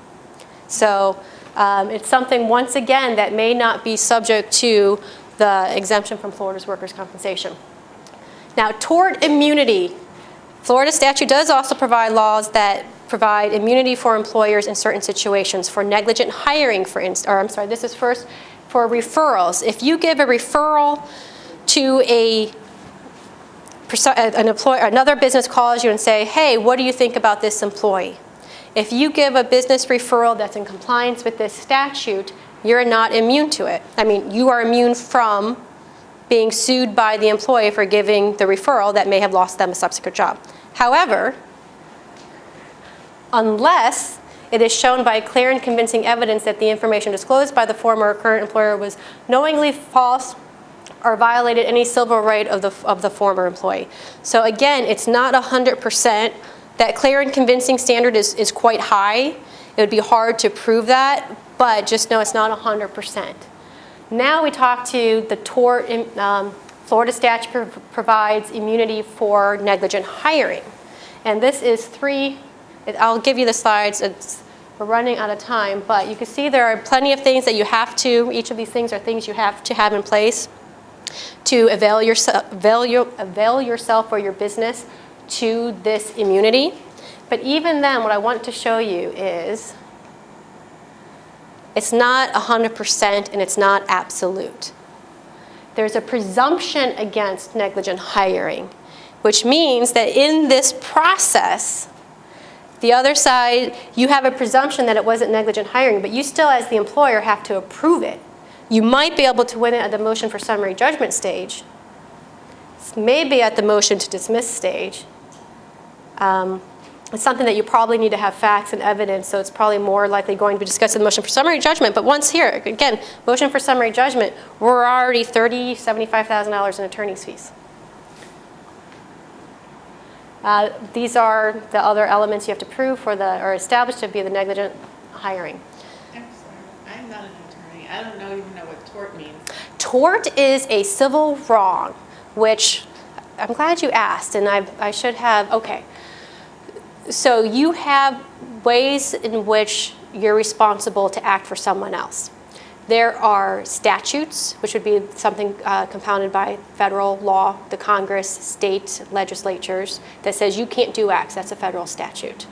So it's something, once again, that may not be subject to the exemption from Florida's workers' compensation. Now, tort immunity. Florida statute does also provide laws that provide immunity for employers in certain situations. For negligent hiring, for instance, or I'm sorry, this is first for referrals. If you give a referral to an employer, another business calls you and say, hey, what do you think about this employee? If you give a business referral that's in compliance with this statute, you're not immune to it. I mean, you are immune from being sued by the employee for giving the referral that may have lost them a subsequent job. However, unless it is shown by clear and convincing evidence that the information disclosed by the former or current employer was knowingly false or violated any civil right of the former employee. So again, it's not 100%. That clear and convincing standard is quite high. It would be hard to prove that, but just know it's not 100%. Now we talk to the tort. Florida statute provides immunity for negligent hiring. And this is I'll give you the slides. We're running out of time, but you can see there are plenty of things that you have to, each of these things are things you have to have in place to avail yourself or your business to this immunity. But even then, what I want to show you is it's not 100% and it's not absolute. There's a presumption against negligent hiring, which means that in this process, the other side, you have a presumption that it wasn't negligent hiring, but you still, as the employer, have to approve it. You might be able to win it at the motion for summary judgment stage, maybe at the motion to dismiss stage. It's something that you probably need to have facts and evidence, so it's probably more likely going to be discussed in the motion for summary judgment. But once here, again, motion for summary judgment, we're already $75,000 in attorney's fees. These are the other elements you have to prove or established to be the negligent hiring. I'm sorry, I'm not an attorney. I don't even know what tort means. Tort is a civil wrong, which I'm glad you asked, and I should have, okay. So you have ways in which you're responsible to act for someone else. There are statutes, which would be something compounded by federal law, the Congress, state legislatures, that says you can't do X. That's a federal statute.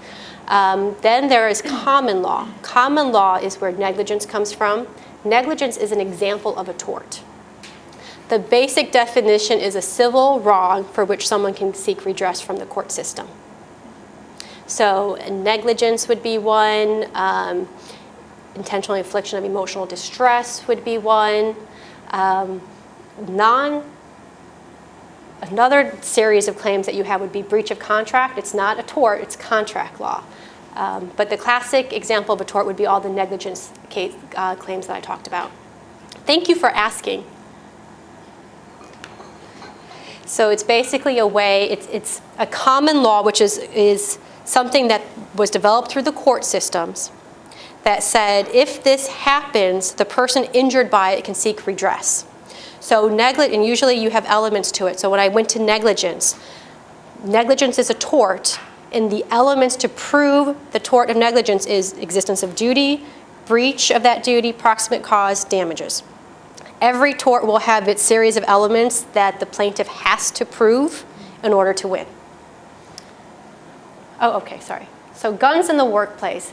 Then there is common law. Common law is where negligence comes from. Negligence is an example of a tort. The basic definition is a civil wrong for which someone can seek redress from the court system. So negligence would be one. Intentional infliction of emotional distress would be one. Another series of claims that you have would be breach of contract. It's not a tort, it's contract law. But the classic example of a tort would be all the negligence claims that I talked about. Thank you for asking. So it's basically a way, it's a common law, which is something that was developed through the court systems that said if this happens, the person injured by it can seek redress. So and usually you have elements to it. So when I went to negligence is a tort, and the elements to prove the tort of negligence is existence of duty, breach of that duty, proximate cause, damages. Every tort will have its series of elements that the plaintiff has to prove in order to win. Oh, okay, sorry. So guns in the workplace.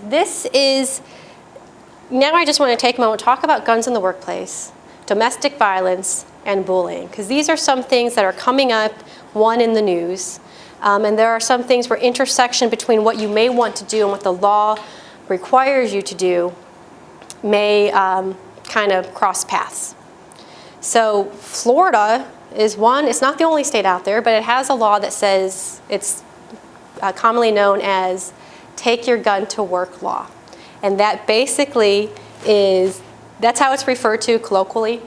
Now I just want to take a moment to talk about guns in the workplace, domestic violence, and bullying. Because these are some things that are coming up, one, in the news, and there are some things where intersection between what you may want to do and what the law requires you to do may kind of cross paths. So Florida is one, it's not the only state out there, but it has a law that says it's commonly known as take your gun to work law. And that basically that's how it's referred to colloquially.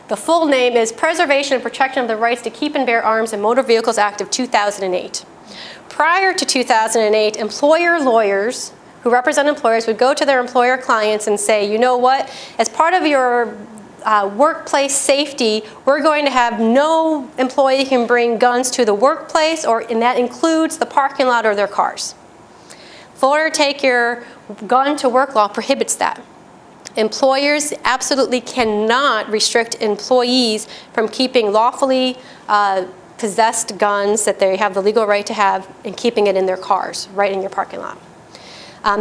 The full name is Preservation and Protection of the Rights to Keep and Bear Arms in Motor Vehicles Act of 2008. Prior to 2008, employer lawyers who represent employers would go to their employer clients and say, you know what, as part of your workplace safety, we're going to have no employee can bring guns to the workplace, and that includes the parking lot or their cars. Florida Take Your Gun to Work law prohibits that. Employers absolutely cannot restrict employees from keeping lawfully possessed guns that they have the legal right to have and keeping it in their cars, right in your parking lot.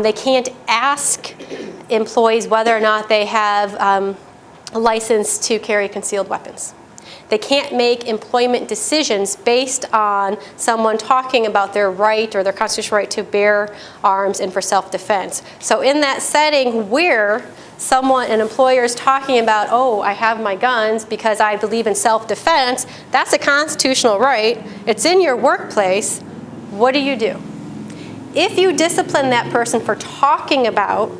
They can't ask employees whether or not they have a license to carry concealed weapons. They can't make employment decisions based on someone talking about their right or their constitutional right to bear arms and for self-defense. So in that setting where an employer is talking about, oh, I have my guns because I believe in self-defense, that's a constitutional right. It's in your workplace. What do? If you discipline that person for talking about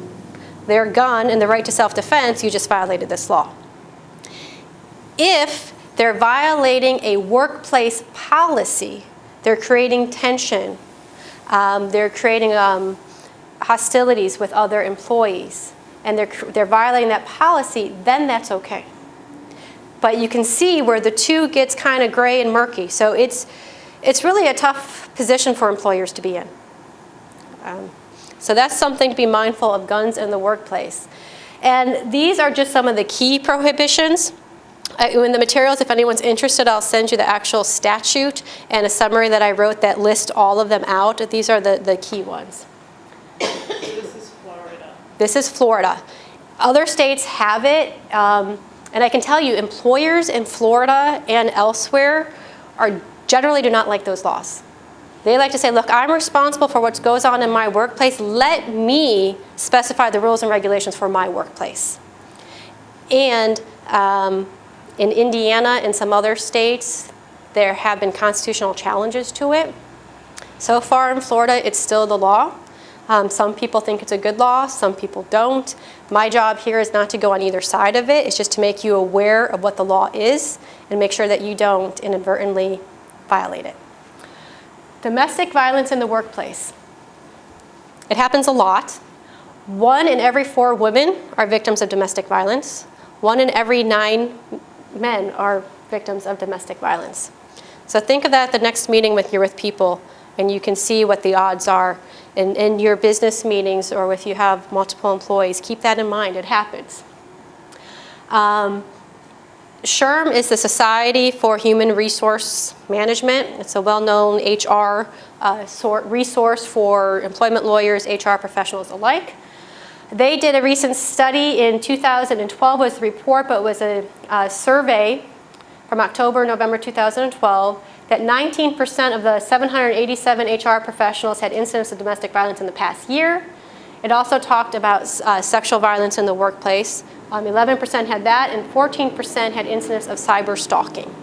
their gun and the right to self-defense, you just violated this law. If they're violating a workplace policy, they're creating tension, they're creating hostilities with other employees, and they're violating that policy, then that's okay. But you can see where the two gets kind of gray and murky. So it's really a tough position for employers to be in. So that's something to be mindful of, guns in the workplace. And these are just some of the key prohibitions. In the materials, if anyone's interested, I'll send you the actual statute and a summary that I wrote that lists all of them out. These are the key ones. This is Florida. This is Florida. Other states have it, and I can tell you, employers in Florida and elsewhere generally do not like those laws. They like to say, look, I'm responsible for what goes on in my workplace. Let me specify the rules and regulations for my workplace. And in Indiana and some other states, there have been constitutional challenges to it. So far in Florida, it's still the law. Some people think it's a good law, some people don't. My job here is not to go on either side of it. It's just to make you aware of what the law is and make sure that you don't inadvertently violate it. Domestic violence in the workplace. It happens a lot. 1 in every 4 women are victims of domestic violence. 1 in every 9 men are victims of domestic violence. So think of that at the next meeting you're with people, and you can see what the odds are in your business meetings, or if you have multiple employees. Keep that in mind. It happens. SHRM is the Society for Human Resource Management. It's a well-known HR resource for employment lawyers, HR professionals alike. They did a recent study in 2012, was the report, but it was a survey from October, November 2012, that 19% of the 787 HR professionals had incidents of domestic violence in the past year. It also talked about sexual violence in the workplace. 11% had that, and 14% had incidents of cyber stalking.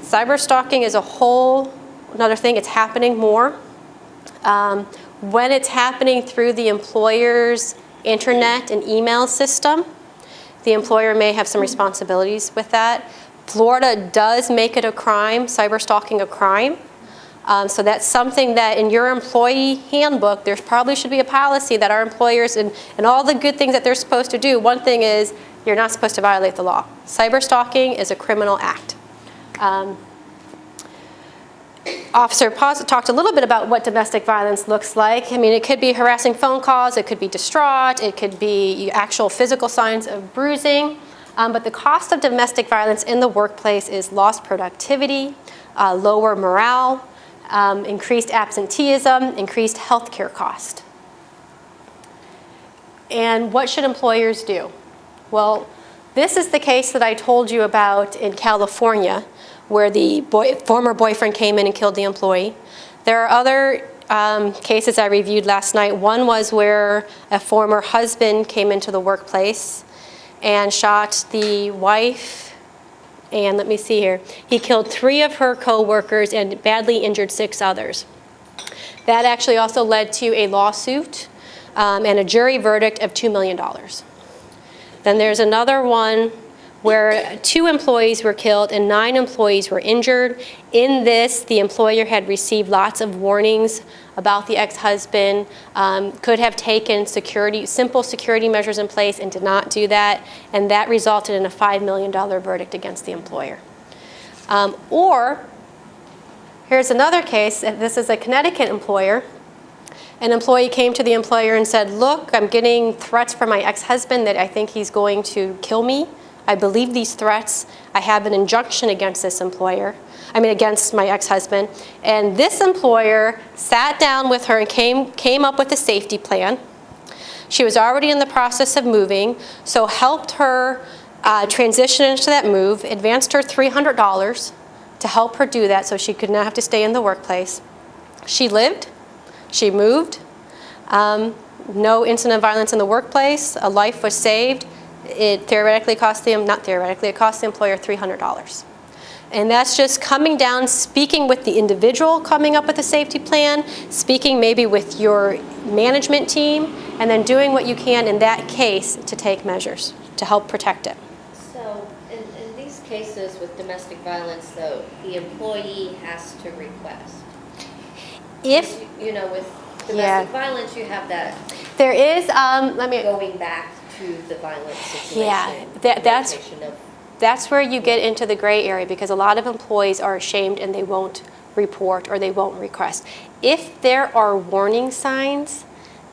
Cyber stalking is a whole another thing. It's happening more. When it's happening through the employer's internet and email system, the employer may have some responsibilities with that. Florida does make it a crime, cyber stalking a crime. So that's something that in your employee handbook, there probably should be a policy that our employers and all the good things that they're supposed to do. One thing is you're not supposed to violate the law. Cyber stalking is a criminal act. Officer talked a little bit about what domestic violence looks like. I mean, it could be harassing phone calls, it could be distraught, it could be actual physical signs of bruising. But the cost of domestic violence in the workplace is lost productivity, lower morale, increased absenteeism, increased healthcare cost. And what should employers do? Well, This is the case that I told you about in California, where the former boyfriend came in and killed the employee. There are other cases I reviewed last night. One was where a former husband came into the workplace and shot the wife, and let me see here. He killed 3 of her co-workers and badly injured 6 others. That actually also led to a lawsuit and a jury verdict of $2 million. Then there's another one where 2 employees were killed and 9 employees were injured. In this, the employer had received lots of warnings about the ex-husband, could have taken simple security measures in place and did not do that, and that resulted in a $5 million verdict against the employer. Or, here's another case. This is a Connecticut employer. An employee came to the employer and said, look, I'm getting threats from my ex-husband that I think he's going to kill me. I believe these threats. I have an injunction against this against my ex-husband. And this employer sat down with her and came up with a safety plan. She was already in the process of moving, so helped her transition into that move, advanced her $300 to help her do that so she could not have to stay in the workplace. She lived, she moved, no incident of violence in the workplace, a life was saved. It theoretically cost it cost the employer $300. And that's just coming down, speaking with the individual, coming up with a safety plan, speaking maybe with your management team, and then doing what you can in that case to take measures to help protect it. So in these cases with domestic violence, though, the employee has to request. If, With domestic violence, you have that there is, going back to the violent situation. Yeah, that's where you get into the gray area, because a lot of employees are ashamed and they won't report or they won't request. If there are warning signs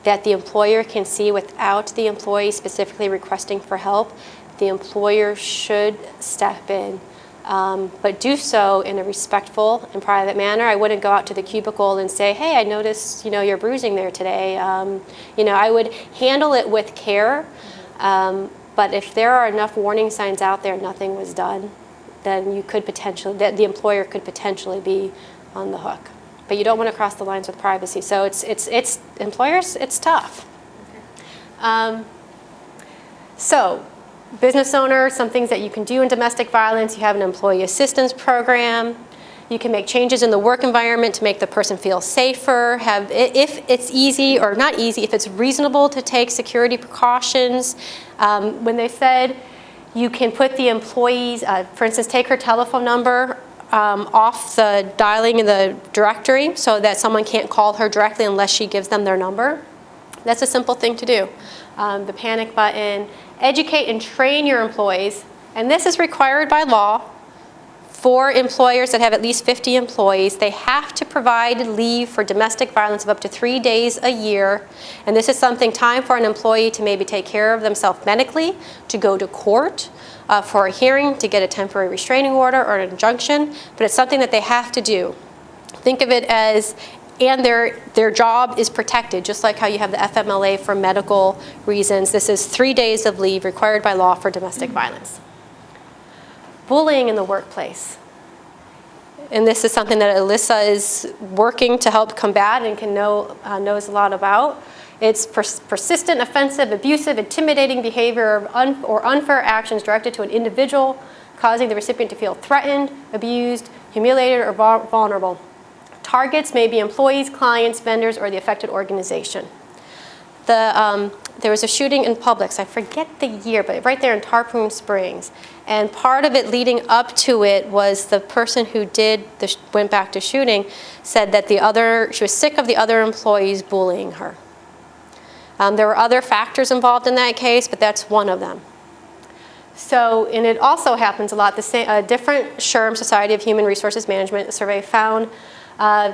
that the employer can see without the employee specifically requesting for help, the employer should step in, but do so in a respectful and private manner. I wouldn't go out to the cubicle and say, hey, I noticed you're bruising there today. I would handle it with care. But if there are enough warning signs out there, nothing was done, then the employer could potentially be on the hook. But you don't want to cross the lines with privacy. So it's employers, it's tough. So business owner, some things that you can do in domestic violence: you have an employee assistance program. You can make changes in the work environment to make the person feel safer. If it's easy or not easy, if it's reasonable to take security precautions. When they said you can put the employees, for instance, take her telephone number off the dialing in the directory so that someone can't call her directly unless she gives them their number. That's a simple thing to do. The panic button. Educate and train your employees, and this is required by law. For employers that have at least 50 employees, they have to provide leave for domestic violence of up to 3 days a year. And this is time for an employee to maybe take care of themselves medically, to go to court for a hearing, to get a temporary restraining order or an injunction. But it's something that they have to do. Think of it as, and their job is protected, just like how you have the FMLA for medical reasons. This is 3 days of leave required by law for domestic violence. Bullying in the workplace. And this is something that Alyssa is working to help combat and knows a lot about. It's persistent, offensive, abusive, intimidating behavior or unfair actions directed to an individual, causing the recipient to feel threatened, abused, humiliated, or vulnerable. Targets may be employees, clients, vendors, or the affected organization. There was a shooting in Publix, I forget the year, but right there in Tarpon Springs. And part of it leading up to it was the person who went back to shooting said that she was sick of the other employees bullying her. There were other factors involved in that case, but that's one of them. So, and it also happens a lot. A different SHRM, Society of Human Resources Management survey found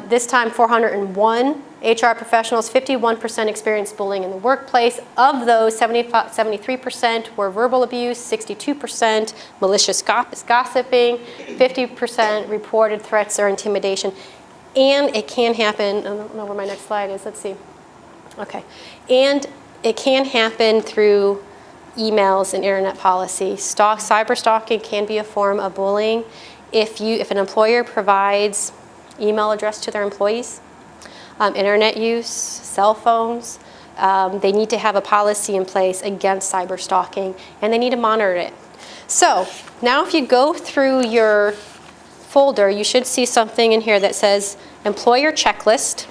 this time 401 HR professionals, 51% experienced bullying in the workplace. Of those, 73% were verbal abuse, 62% malicious gossiping, 50% reported threats or intimidation. And it can happen, I don't know where my next slide is, let's see. Okay. And it can happen through emails and internet policy. Cyber stalking can be a form of bullying. If an employer provides email address to their employees, internet use, cell phones, they need to have a policy in place against cyber stalking, and they need to monitor it. So now if you go through your folder, you should see something in here that says employer checklist,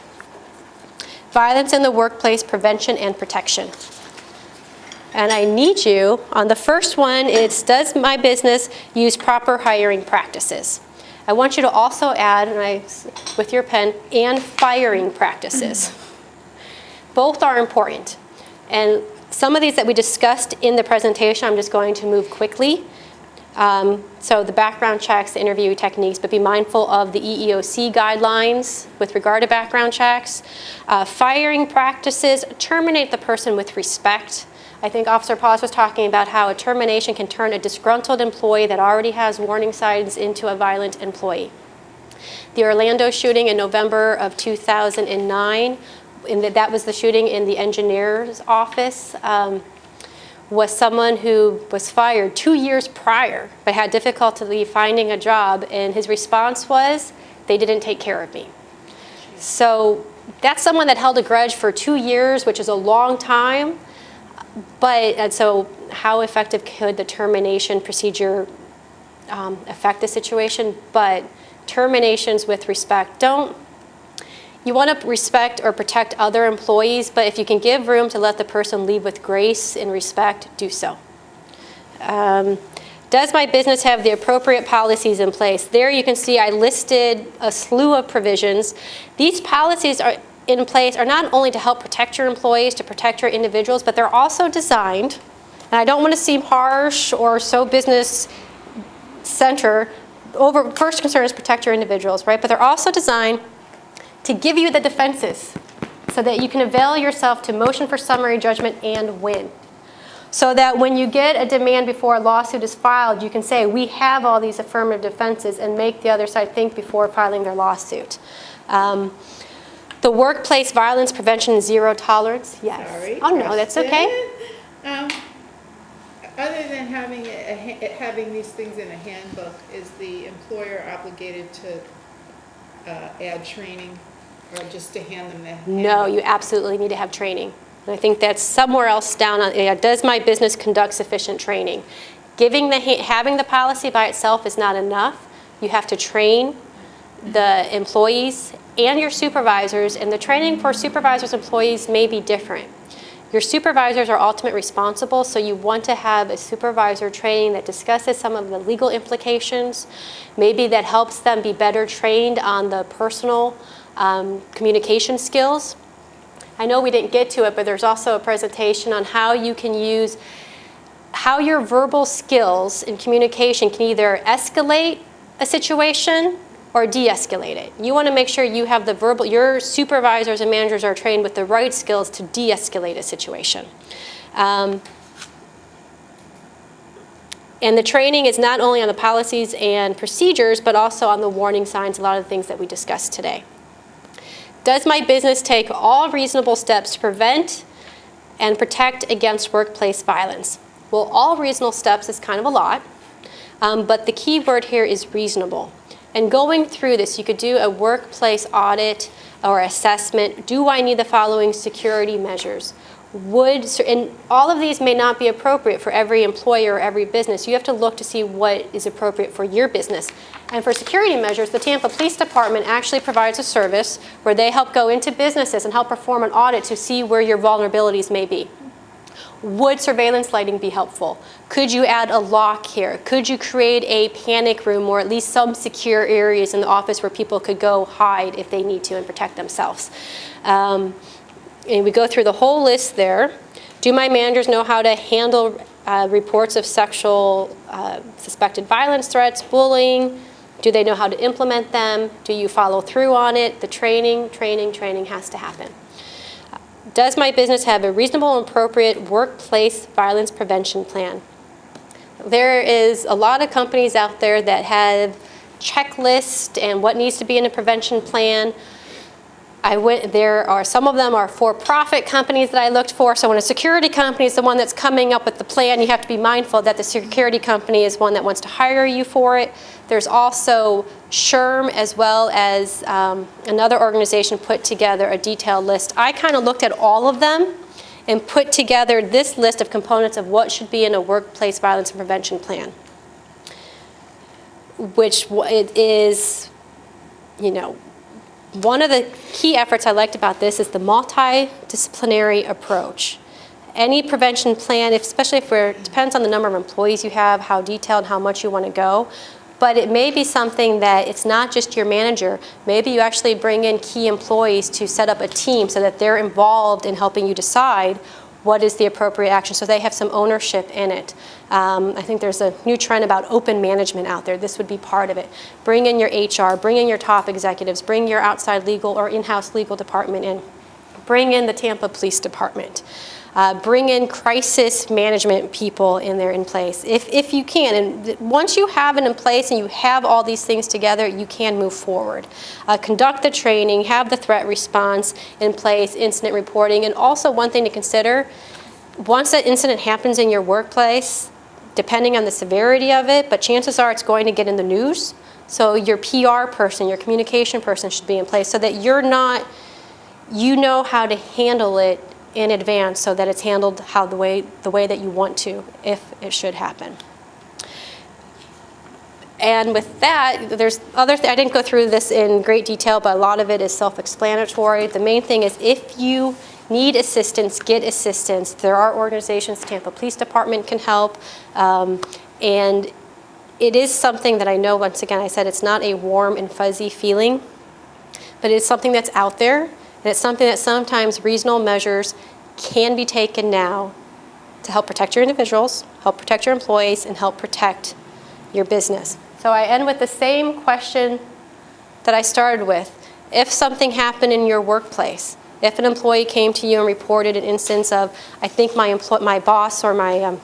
violence in the workplace prevention and protection. And I need you, on the first one, it's does my business use proper hiring practices? I want you to also add, with your pen, and firing practices. Both are important. And some of these that we discussed in the presentation, I'm just going to move quickly. So the background checks, the interview techniques, but be mindful of the EEOC guidelines with regard to background checks. Firing practices, terminate the person with respect. I think Officer Paz was talking about how a termination can turn a disgruntled employee that already has warning signs into a violent employee. The Orlando shooting in November of 2009, that was the shooting in the engineer's office, was someone who was fired 2 years prior but had difficulty finding a job, and his response was, they didn't take care of me. So that's someone that held a grudge for 2 years, which is a long time. And so how effective could the termination procedure affect the situation? But terminations with respect, you want to respect or protect other employees, but if you can give room to let the person leave with grace and respect, do so. Does my business have the appropriate policies in place? There you can see I listed a slew of provisions. These policies are in place are not only to help protect your employees, to protect your individuals, but they're also designed, and I don't want to seem harsh or so business center, first concern is protect your individuals, right? But they're also designed to give you the defenses so that you can avail yourself to motion for summary judgment and win. So that when you get a demand before a lawsuit is filed, you can say, we have all these affirmative defenses, and make the other side think before filing their lawsuit. The workplace violence prevention zero tolerance. Yes. Sorry, oh no, that's okay. Other than having these things in a handbook, is the employer obligated to add training, or just to hand them the handbook? No, you absolutely need to have training. And I think that's somewhere else down on, does my business conduct sufficient training? Having the policy by itself is not enough. You have to train the employees and your supervisors, and the training for supervisors and employees may be different. Your supervisors are ultimately responsible, so you want to have a supervisor training that discusses some of the legal implications, maybe that helps them be better trained on the personal communication skills. I know we didn't get to it, but there's also a presentation on how you can use, how your verbal skills in communication can either escalate a situation or de-escalate it. You want to make sure you have your supervisors and managers are trained with the right skills to de-escalate a situation. And the training is not only on the policies and procedures, but also on the warning signs, a lot of the things that we discussed today. Does my business take all reasonable steps to prevent and protect against workplace violence? Well, all reasonable steps is kind of a lot, but the key word here is reasonable. And going through this, you could do a workplace audit or assessment. Do I need the following security measures? And all of these may not be appropriate for every employer or every business. You have to look to see what is appropriate for your business. And for security measures, the Tampa Police Department actually provides a service where they help go into businesses and help perform an audit to see where your vulnerabilities may be. Would surveillance lighting be helpful? Could you add a lock here? Could you create a panic room or at least some secure areas in the office where people could go hide if they need to and protect themselves? And we go through the whole list there. Do my managers know how to handle reports of sexual suspected violence threats, bullying? Do they know how to implement them? Do you follow through on it? The training has to happen. Does my business have a reasonable and appropriate workplace violence prevention plan? There is a lot of companies out there that have checklists and what needs to be in a prevention plan. There are some of them are for-profit companies that I looked for. So when a security company is the one that's coming up with the plan, you have to be mindful that the security company is one that wants to hire you for it. There's also SHRM, as well as another organization put together a detailed list. I kind of looked at all of them and put together this list of components of what should be in a workplace violence and prevention plan, which it is, one of the key efforts I liked about this is the multidisciplinary approach. Any prevention plan, especially if it depends on the number of employees you have, how detailed, how much you want to go, but it may be something that it's not just your manager. Maybe you actually bring in key employees to set up a team so that they're involved in helping you decide what is the appropriate action, so they have some ownership in it. I think there's a new trend about open management out there. This would be part of it. Bring in your HR, bring in your top executives, bring your outside legal or in-house legal department in. Bring in the Tampa Police Department. Bring in crisis management people in there in place, if you can. And once you have it in place and you have all these things together, you can move forward. Conduct the training, have the threat response in place, incident reporting, and also one thing to consider, once that incident happens in your workplace, depending on the severity of it, but chances are it's going to get in the news, so your PR person, your communication person should be in place so that you know how to handle it in advance so that it's handled the way that you want to, if it should happen. And with that, there's I didn't go through this in great detail, but a lot of it is self-explanatory. The main thing is if you need assistance, get assistance. There are organizations, Tampa Police Department can help, and it is something that I know, once again, I said it's not a warm and fuzzy feeling, but it's something that's out there. And it's something that sometimes reasonable measures can be taken now to help protect your individuals, help protect your employees, and help protect your business. So I end with the same question that I started with. If something happened in your workplace, if an employee came to you and reported an instance of, I think my boss or I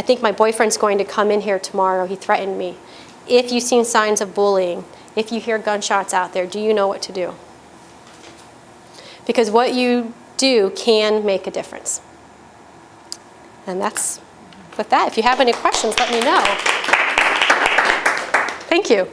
think my boyfriend's going to come in here tomorrow, he threatened me. If you've seen signs of bullying, if you hear gunshots out there, do you know what to do? Because what you do can make a difference. And that's with that. If you have any questions, let me know. Thank you.